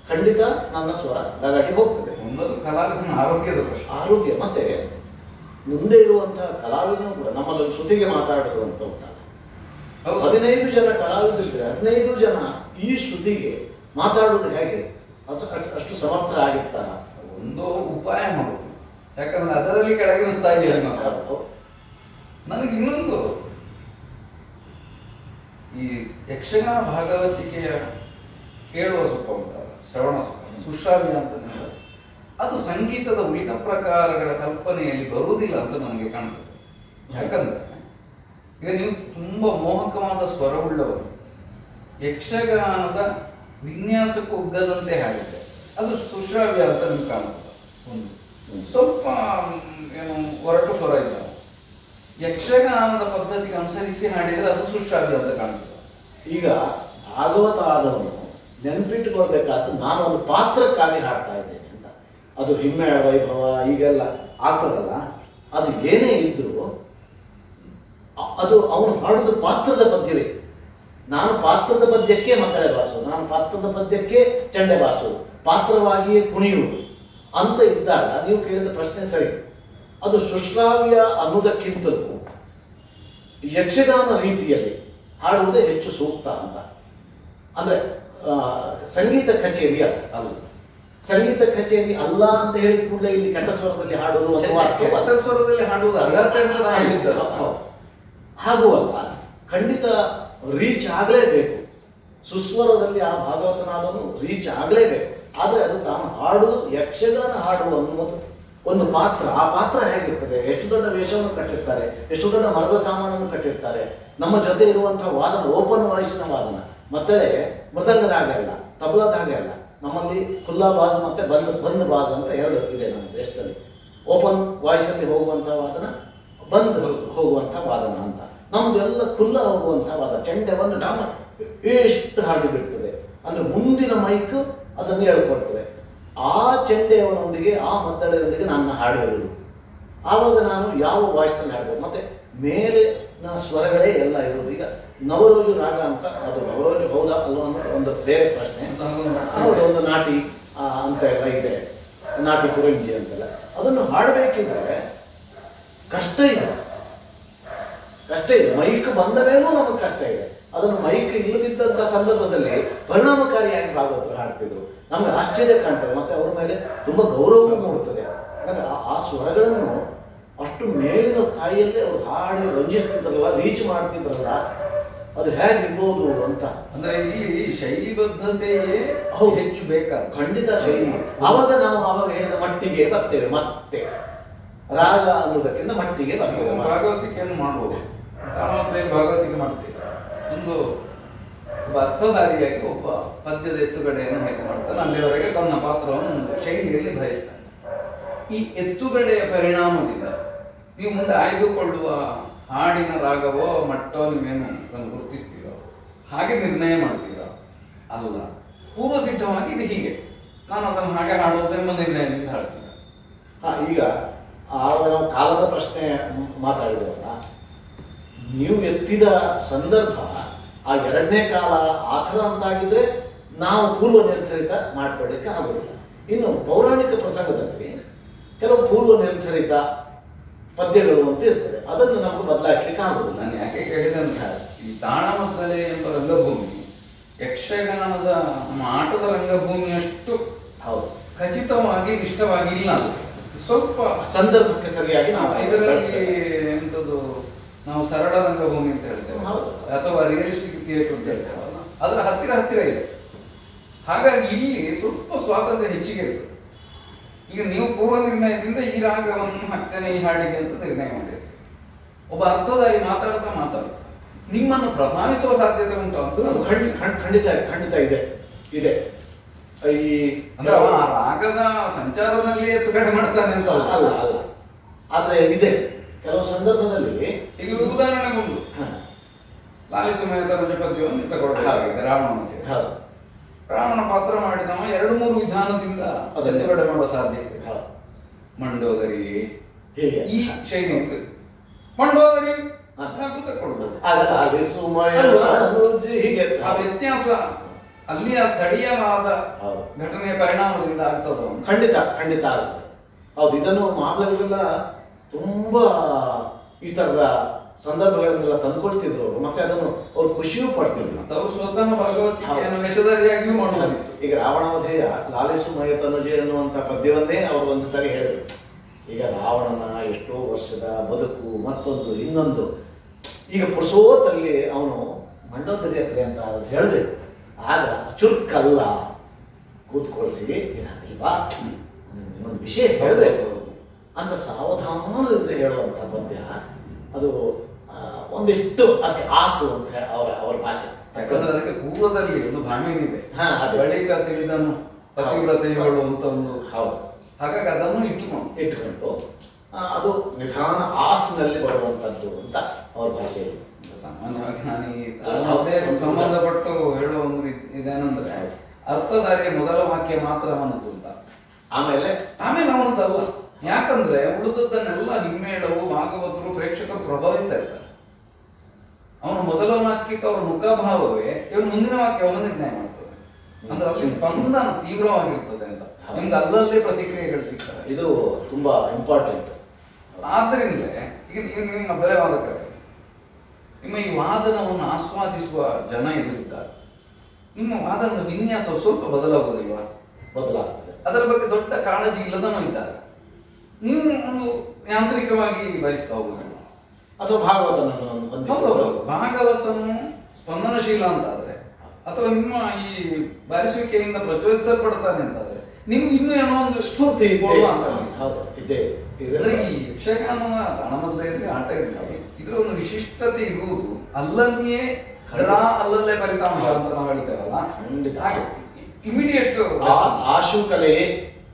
ಖಂಡಿತ ನನ್ನ ಸ್ವರ ದಗಾಟಿ ಹೋಗ್ತದೆ. ಒಂದೊಂದು ಕಲಾವಿದನ ಆರೋಗ್ಯದ ಪ್ರಶ್ನೆ. ಆರೋಗ್ಯ ಮತ್ತೆ ಮುಂದೆ ಇರುವಂತಹ ಕಲಾವಿದನು ಕೂಡ ನಮ್ಮಲ್ಲಿ ಶ್ರುತಿಗೆ ಮಾತಾಡೋದು ಅಂತ ಉಂಟಲ್ಲ, 15 ಜನ ಕಲಾವಿದರಿದ್ರೆ 15 ಜನ ಈ ಶ್ರುತಿಗೆ ಮಾತಾಡೋದು ಹೇಗೆ? ಅಷ್ಟು ಸಮರ್ಥರಾಗಿರ್ತಾರ? ಒಂದು ಉಪಾಯ ಮಾಡೋದು, ಯಾಕಂದ್ರೆ ಅದರಲ್ಲಿ ಕೆಳಗಿನ ಸ್ಥಾಯಿ ನನಗೆ ಇನ್ನೊಂದು, ಈ ಯಕ್ಷಗಾನ ಭಾಗವತಿಕೆಯ ಕೇಳುವ ಸುಖ ಉಂಟಲ್ಲ, ಶ್ರವಣ ಸುಖ, ಸುಶ್ರಾವ್ಯ ಅಂತ ಅದು ಸಂಗೀತದ ಉಳಿದ ಪ್ರಕಾರಗಳ ಕಲ್ಪನೆಯಲ್ಲಿ ಬರುವುದಿಲ್ಲ ಅಂತ ನನಗೆ ಕಾಣ್ತದೆ. ಯಾಕಂದ್ರೆ ಈಗ ನೀವು ತುಂಬಾ ಮೋಹಕವಾದ ಸ್ವರವುಳ್ಳವರು, ಯಕ್ಷಗಾನದ ವಿನ್ಯಾಸಕ್ಕೂ ಒಗ್ಗದಂತೆ ಹಾಡಿದೆ, ಅದು ಸುಶ್ರಾವ್ಯ ಅಂತ ನಿಮ್ಗೆ ಕಾಣುತ್ತದೆ. ಸ್ವಲ್ಪ ಏನು ಒರಟು ಸ್ವರ ಇದ್ದಾವೆ, ಯಕ್ಷಗಾನದ ಪದ್ಧತಿಗೆ ಅನುಸರಿಸಿ ಹಾಡಿದ್ರೆ ಅದು ಸುಶ್ರಾವ್ಯ ಅಂತ ಕಾಣ್ತದೆ. ಈಗ ಭಾಗವತ ಆದವನು ನೆನಪಿಟ್ಟುಕೊಳ್ಬೇಕಾದ್ದು, ನಾನು ಒಂದು ಪಾತ್ರಕ್ಕಾಗಿ ಹಾಡ್ತಾ ಇದ್ದೇನೆ ಅಂತ. ಅದು ಹಿಮ್ಮೇಳ ವೈಭವ ಈಗೆಲ್ಲ ಆಗ್ತದಲ್ಲ, ಅದು ಏನೇ ಇದ್ರೂ ಅದು ಅವನು ಹಾಡುದು ಪಾತ್ರದ ಪದ್ಯವೇ. ನಾನು ಪಾತ್ರದ ಪದ್ಯಕ್ಕೆ ಮಕ್ಕಳೇ ಬಾರಿಸೋದು, ನಾನು ಪಾತ್ರದ ಪದ್ಯಕ್ಕೆ ಚಂಡೆ ಬಾರಿಸೋದು, ಪಾತ್ರವಾಗಿಯೇ ಕುಣಿಯುವುದು ಅಂತ ಇದ್ದಾಗ ನೀವು ಕೇಳಿದ ಪ್ರಶ್ನೆ ಸರಿ. ಅದು ಸುಶ್ರಾವ್ಯ ಅನ್ನೋದಕ್ಕಿಂತಲೂ ಯಕ್ಷಗಾನ ರೀತಿಯಲ್ಲಿ ಹಾಡುವುದೇ ಹೆಚ್ಚು ಸೂಕ್ತ ಅಂತ. ಅಂದ್ರೆ ಸಂಗೀತ ಕಚೇರಿ ಅಲ್ಲ, ಸಂಗೀತ ಕಚೇರಿ ಅಲ್ಲ ಅಂತ ಹೇಳಿದ ಕೂಡಲೇ ಇಲ್ಲಿ ಕೆಟ್ಟ ಸ್ವರದಲ್ಲಿ ಹಾಡುವುದು ಕೆಟ್ಟ ಸ್ವರದಲ್ಲಿ ಹಾಡುವುದು ಹಾಗೂ ಅಲ್ಲ, ಖಂಡಿತ ರೀಚ್ ಆಗಲೇಬೇಕು. ಸುಸ್ವರದಲ್ಲಿ ಆ ಭಾಗವತನಾದವನು ರೀಚ್ ಆಗಲೇಬೇಕು. ಆದರೆ ಅದು ತಾನು ಹಾಡುವುದು, ಯಕ್ಷಗಾನ ಹಾಡುವ ಅನ್ನುವುದು ಒಂದು ಪಾತ್ರ. ಆ ಪಾತ್ರ ಹೇಗಿರ್ತದೆ, ಎಷ್ಟು ದೊಡ್ಡ ವೇಷವನ್ನು ಕಟ್ಟಿರ್ತಾರೆ, ಎಷ್ಟು ದೊಡ್ಡ ಮರದ ಸಾಮಾನನ್ನು ಕಟ್ಟಿರ್ತಾರೆ. ನಮ್ಮ ಜೊತೆ ಇರುವಂತಹ ವಾದನ ಓಪನ್ ವಾಯ್ಸ್ನ ವಾದನ, ಮತ್ತೆ ಮೃದಂಗದ ಹಾಗೆ ಅಲ್ಲ, ತಬಲದ ಹಾಗೆ ಅಲ್ಲ. ನಮ್ಮಲ್ಲಿ ಖುಲ್ಲಾ ಬಾಜ್ ಮತ್ತೆ ಬಂದ್ ಬಾಜ್ ಅಂತ ಎರಡು ಇದೆ ನಮ್ಮ ದೇಶದಲ್ಲಿ. ಓಪನ್ ವಾಯ್ಸ್ ಅಲ್ಲಿ ಹೋಗುವಂತಹ ವಾದನ, ಬಂದ್ ಹೋಗುವಂತಹ ವಾದನ ಅಂತ. ನಮ್ದು ಎಲ್ಲ ಖುಲ್ಲ ಹೋಗುವಂತಹ ವಾದ. ಚೆಂಡೆ ಒಂದು ಡಾಮ ಎಷ್ಟು ಹಾಡಿ ಬಿಡ್ತದೆ ಅಂದ್ರೆ ಮುಂದಿನ ಮೈಕ್ ಅದನ್ನು ಹೇಳ್ಕೊಡ್ತದೆ. ಆ ಚೆಂಡೆಯವನೊಂದಿಗೆ ಆ ಮದ್ದಳೆಯೊಂದಿಗೆ ನನ್ನ ಹಾಡು ಹೇಳುವುದು. ಆವಾಗ ನಾನು ಯಾವ ವಾಯ್ಸ್ನಲ್ಲಿ ಹಾಡ್ಬೋದು. ಮತ್ತೆ ಮೇಲೆ ಸ್ವರಗಳೇ ಎಲ್ಲ ಇರುವುದು. ಈಗ ನವರೋಜು ರಾಗ ಅಂತ, ಅದು ನವರೋಜು ಹೌದಾ ಅಲ್ವಾ ಅನ್ನೋ ಒಂದು ಬೇರೆ ಪ್ರಶ್ನೆ. ಹೌದು, ಒಂದು ನಾಟಿ ಅಂತ ಎಲ್ಲ ಇದೆ, ನಾಟಿ ಕುರಂಜಿ ಅಂತೆಲ್ಲ. ಅದನ್ನು ಹಾಡಬೇಕಿದ್ರೆ ಕಷ್ಟ ಇದೆ, ಕಷ್ಟ ಇದೆ. ಮೈಕ್ ಬಂದ ಮೇಲೂ ನಮಗೆ ಕಷ್ಟ ಇದೆ. ಅದನ್ನು ಮೈಕ್ ಇಲ್ಲದಿದ್ದಂಥ ಸಂದರ್ಭದಲ್ಲಿ ಪರಿಣಾಮಕಾರಿಯಾಗಿ ಭಾಗವತರು ಹಾಡ್ತಿದ್ರು. ನಮ್ಗೆ ಆಶ್ಚರ್ಯ ಕಾಣ್ತದೆ, ಮತ್ತೆ ಅವ್ರ ಮೇಲೆ ತುಂಬ ಗೌರವ ಮೂಡುತ್ತದೆ. ಯಾಕಂದ್ರೆ ಆ ಸ್ವರಗಳನ್ನು ಅಷ್ಟು ಮೇಲಿನ ಸ್ಥಾಯಿಯಲ್ಲೇ ಅವ್ರು ಹಾಡಿ ರಂಜಿಸ್ತಿದ್ರಲ್ಲ, ರೀಚ್ ಮಾಡ್ತಿದ್ರಲ್ಲ, ಅದು ಹೇಗಿರ್ಬೋದು ಅಂತ. ಅಂದ್ರೆ ಇಲ್ಲಿ ಶೈಲಿಬದ್ಧತೆಯೇ ಹೆಚ್ಚು ಬೇಕಾದ ಖಂಡಿತ ಶೈಲಿ. ಆವಾಗ ನಾವು ಆವಾಗ ಹೇಳಿದ ಮಟ್ಟಿಗೆ ಬರ್ತೇವೆ. ಮತ್ತೆ ರಾಗ ಅನ್ನೋದಕ್ಕಿಂತ ಮಟ್ಟಿಗೆ ಬರ್ತೇವೆ. ಭಾಗವತಿಕೆಯನ್ನು ಮಾಡುವುದು, ಭಾಗವತಿಕೆ ಮಾಡ್ತೇವೆ. ಒಂದು ಅರ್ಥಧಾರಿಯಾಗಿ ಒಬ್ಬ ಪದ್ಯದ ಎತ್ತುಗಡೆಯನ್ನು ಹೇಗೆ ಮಾಡ್ತಾನೆ, ಅಲ್ಲಿವರೆಗೆ ತನ್ನ ಪಾತ್ರವನ್ನು ಶೈಲಿಯಲ್ಲಿ ಬಯಸ್ತಾನೆ. ಈ ಎತ್ತುಗಡೆಯ ಪರಿಣಾಮದಿಂದ ನೀವು ಮುಂದೆ ಆಯ್ದುಕೊಳ್ಳುವ ಹಾಡಿನ ರಾಗವೋ ಮಟ್ಟೋ ನೀವೇನು ಅದನ್ನು ಗುರುತಿಸ್ತೀರೋ, ಹಾಗೆ ನಿರ್ಣಯ ಮಾಡ್ತೀರೋ ಅಲ್ಲ. ಪೂರ್ವ ಸಿದ್ಧವಾಗಿ ಇದು ಹೀಗೆ, ನಾನು ಅದನ್ನು ಹಾಗೆ ಹಾಡೋದೆಂಬ ನಿರ್ಣಯದಿಂದ ಹಾಡ್ತೀನಿ. ಈಗ ನಾವು ಕಾಲದ ಪ್ರಶ್ನೆ ಮಾತಾಡಿದವಲ್ಲ, ನೀವು ಎತ್ತಿದ ಸಂದರ್ಭ ಆ ಎರಡನೇ ಕಾಲ ಆ ಥರ ಅಂತಾಗಿದ್ರೆ ನಾವು ಪೂರ್ವ ನಿರ್ಧರಿತ ಮಾಡ್ಕೊಳ್ಳಿಕ್ಕೆ ಆಗೋದಿಲ್ಲ. ಇನ್ನು ಪೌರಾಣಿಕ ಪ್ರಸಂಗದಲ್ಲಿ ಕೆಲವು ಪೂರ್ವ ನಿರ್ಧರಿತ ಪದ್ಯಗಳು ಅಂತ ಇರ್ತದೆ, ಅದನ್ನು ನಮಗೆ ಬದಲಾಯಿಸ್ಲಿಕ್ಕೆ ಆಗುದಿಲ್ಲ. ನಾನು ಯಾಕೆ ಕೇಳಿದಂತ, ಈ ತಾಳಮದ್ದಳೆ ಎಂಬ ರಂಗಭೂಮಿ ಯಕ್ಷಗಾನದ ನಮ್ಮ ಆಟದ ರಂಗಭೂಮಿಯಷ್ಟು ಹೌದು ಖಚಿತವಾಗಿ ಇಷ್ಟವಾಗಿ ಇಲ್ಲ. ಅದು ಸ್ವಲ್ಪ ಸಂದರ್ಭಕ್ಕೆ ಸರಿಯಾಗಿ ನಾವು ಇದರಲ್ಲಿ ಎಂಥದ್ದು ನಾವು ಸರಳ ರಂಗಭೂಮಿ ಅಂತ ಹೇಳ್ತೇವೆ ಅಥವಾ ರಿಯಲಿಸ್ಟಿಕ್ ಥಿಯೇಟರ್ ಅಂತ ಹೇಳ್ತೇವಲ್ಲ, ಅದರ ಹತ್ತಿರ ಹತ್ತಿರ ಇದೆ. ಹಾಗಾಗಿ ಇಲ್ಲಿ ಸ್ವಲ್ಪ ಸ್ವಾತಂತ್ರ್ಯ ಹೆಚ್ಚಿಗೆ ಇರ್ತದೆ. ಈಗ ನೀವು ಪೂರ್ವ ನಿರ್ಣಯದಿಂದ ಈ ರಾಗವನ್ನು ಹಾಕ್ತೇನೆ ಈ ಹಾಡಿಗೆ ಅಂತ ನಿರ್ಣಯ ಮಾಡಿದೆ. ಒಬ್ಬ ಅರ್ಥಧಾರಿ ಮಾತಾಡ್ತಾ ನಿಮ್ಮನ್ನು ಪ್ರಭಾವಿಸುವ ಸಾಧ್ಯತೆ ಉಂಟು ಅಂತ ಖಂಡಿತ ಇದೆ ಇದೆ. ಈ ಅಂದ್ರೆ ಆ ರಾಗದ ಸಂಚಾರದಲ್ಲಿ ಎತ್ತುಗಡೆ ಮಾಡ್ತಾನೆ ಅಂತ ಅಲ್ಲ ಅಲ್ಲ, ಆದ್ರೆ ಇದೆ ಕೆಲವು ಸಂದರ್ಭದಲ್ಲಿ. ಈಗ ಉದಾಹರಣೆಗೊಂದು ಲಾಲಿ ಸುಮೇಧ ಪದ್ಯವನ್ನು ತಗೊಳ್ಬೇಕಾಗಿದೆ ರಾವಣ. ರಾವಣ ಪಾತ್ರ ಮಾಡಿದವ 2-3 ವಿಧಾನದಿಂದ ಎತ್ತುಗಡೆ ಮಾಡುವ ಸಾಧ್ಯತೆ. ಮಂಡೋದರಿ ಈ ಶೈಲಿ ಮಂಡೋದರಿ ತಗೊಳ್ಬಹುದು. ಆ ವ್ಯತ್ಯಾಸ ಅಲ್ಲಿಯ ಸ್ಥಳೀಯವಾದ ಘಟನೆಯ ಪರಿಣಾಮದಿಂದ ಆಗ್ತದ. ಖಂಡಿತ ಆಗ್ತದೆ. ಹೌದು, ಇದನ್ನು ಮಾಮಲೆಲ್ಲ ತುಂಬಾ ಈ ತರದ ಸಂದರ್ಭಗಳನ್ನೆಲ್ಲ ತಂದ್ಕೊಳ್ತಿದ್ರು ಅವರು, ಮತ್ತೆ ಅದನ್ನು ಅವ್ರು ಖುಷಿಯೂ ಪಡ್ತಿದ್ರು. ಅವರು ಸ್ವತಃ ಭಗವದ್ಗೀತೆಯನ್ನು ವೇಷಧಾರಿಯಾಗಿಯೂ ಮಾಡಬಹುದಿತ್ತು. ಈಗ ರಾವಣವಧೆಯ ಲಾಲಿಸು ಮಯ ತನುಜೆ ಅನ್ನುವಂಥ ಪದ್ಯವನ್ನೇ ಅವರು ಒಂದು ಸರಿ ಹೇಳಿದರು. ಈಗ ರಾವಣನ ಎಷ್ಟೋ ವರ್ಷದ ಬದುಕು ಮತ್ತೊಂದು ಇನ್ನೊಂದು ಈಗ ಪುರುಷೋತ್ತಲ್ಲಿ ಅವನು ಮಂಡೋದರಿ ಹತ್ರ ಅಂತ ಹೇಳಬೇಕು. ಆಗ ಚುರುಕಲ್ಲ, ಕೂತ್ಕೊಳ್ಸಿ ಇಲ್ವಾ ಒಂದು ವಿಷಯ ಹೇಳಬೇಕು ಅಂತ ಸಾವಧಾನದಿಂದ ಹೇಳುವಂಥ ಪದ್ಯ. ಅದು ಒಂದಿಷ್ಟು ಅದಕ್ಕೆ ಆಸು ಅಂತ ಅವರ ಭಾಷೆ. ಯಾಕಂದ್ರೆ ಅದಕ್ಕೆ ಪೂರ್ವದಲ್ಲಿ ಒಂದು ಭಾಷೆಯಿದೆ, ಬಳಿಕ ತಿಳಿದನು ಪತಿವ್ರತೆಗಳು ಅಂತ ಒಂದು. ಹೌದು, ಹಾಗಾಗಿ ಅದನ್ನು ಇಟ್ಟುಕೊಂಡು ಅದು ನಿಧಾನ ಆಸ್ನಲ್ಲಿ ಬರುವಂತದ್ದು ಅಂತ ಅವ್ರ ಭಾಷೆ. ಸಾಮಾನ್ಯವಾಗಿ ನಾನು ಯಾವುದೇ ಸಂಬಂಧಪಟ್ಟು ಹೇಳುವ ಒಂದು ಇದೇನಂದ್ರೆ ಅರ್ಥಧಾರಿಯ ಮೊದಲ ವಾಕ್ಯ ಮಾತ್ರ ಅವನದ್ದು ಅಂತ, ಆಮೇಲೆ ಅವನದ್ದಲ್ಲ. ಯಾಕಂದ್ರೆ ಉಳಿದದ್ದನ್ನೆಲ್ಲ ಹಿಮ್ಮೇಳವು ಭಾಗವತರು ಪ್ರೇಕ್ಷಕರು ಪ್ರಭಾವಿಸ್ತಾ ಇರ್ತಾರೆ. ಅವನ ಮೊದಲ ವಾಕ್ಯಕ್ಕೆ ಅವರ ಮುಖಭಾವವೇ ಇವನು ಮುಂದಿನ ವಾಕ್ಯವನ್ನು ನಿರ್ಣಯ ಮಾಡ್ತದೆ. ಅಂದ್ರೆ ಅಲ್ಲಿ ಸ್ಪಂದನ ತೀವ್ರವಾಗಿರ್ತದೆ ಅಂತ ನಿಮ್ಗೆ ಅಲ್ಲಲ್ಲೇ ಪ್ರತಿಕ್ರಿಯೆಗಳು ಸಿಗ್ತವೆ. ಇದು ತುಂಬಾ ಇಂಪಾರ್ಟೆಂಟ್. ಆದ್ರಿಂದಲೇ ಈಗ ನಿಮ್ಮ ಬೆಲೆ ವಾದಕರು ನಿಮ್ಮ ಈ ವಾದನವನ್ನು ಆಸ್ವಾದಿಸುವ ಜನ ಎದುರಿದ್ದಾರೆ. ನಿಮ್ಮ ವಾದನದ ವಿನ್ಯಾಸ ಸ್ವಲ್ಪ ಬದಲಾಗುವುದಿಲ್ವಾ? ಬದಲಾಗ್ತದೆ. ಅದರ ಬಗ್ಗೆ ದೊಡ್ಡ ಕಾಳಜಿ ಇಲ್ಲದನೂ ಇದ್ದಾರೆ. ನೀವು ಒಂದು ಯಾಂತ್ರಿಕವಾಗಿ ಬಯಸ್ತಾ ಹೋಗುದಿಲ್ಲ. ಅಥವಾ ಭಾಗವತನು ಸ್ಪಂದನಶೀಲ ಅಂತಾದ್ರೆ, ಅಥವಾ ನಿಮ್ಮ ಈ ಬಾರಿಸುವಿಕೆಯಿಂದ ಪ್ರಚೋದಿಸಲ್ಪಡ್ತಾನೆ ಅಂತಾದ್ರೆ ನಿಮ್ಗೆ ಇನ್ನೂ ಏನೋ ಒಂದು ಸ್ಫೂರ್ತಿ ಈ ಯಕ್ಷಗಾನದ ತಾಳಮದ್ದ ಇರಲಿ, ಆಟ ಇರಲಿ, ಇದರ ಒಂದು ವಿಶಿಷ್ಟತೆ ಇರುವುದು ಅಲ್ಲಲ್ಲಿಯೇ ಅಲ್ಲಲ್ಲೇ ಫಲಿತಾಂಶ ಅಂತ ನಾವು ಹೇಳ್ತೇವಲ್ಲ, ಇಮಿಡಿಯೇಟ್ ಆಶುಕಲೆ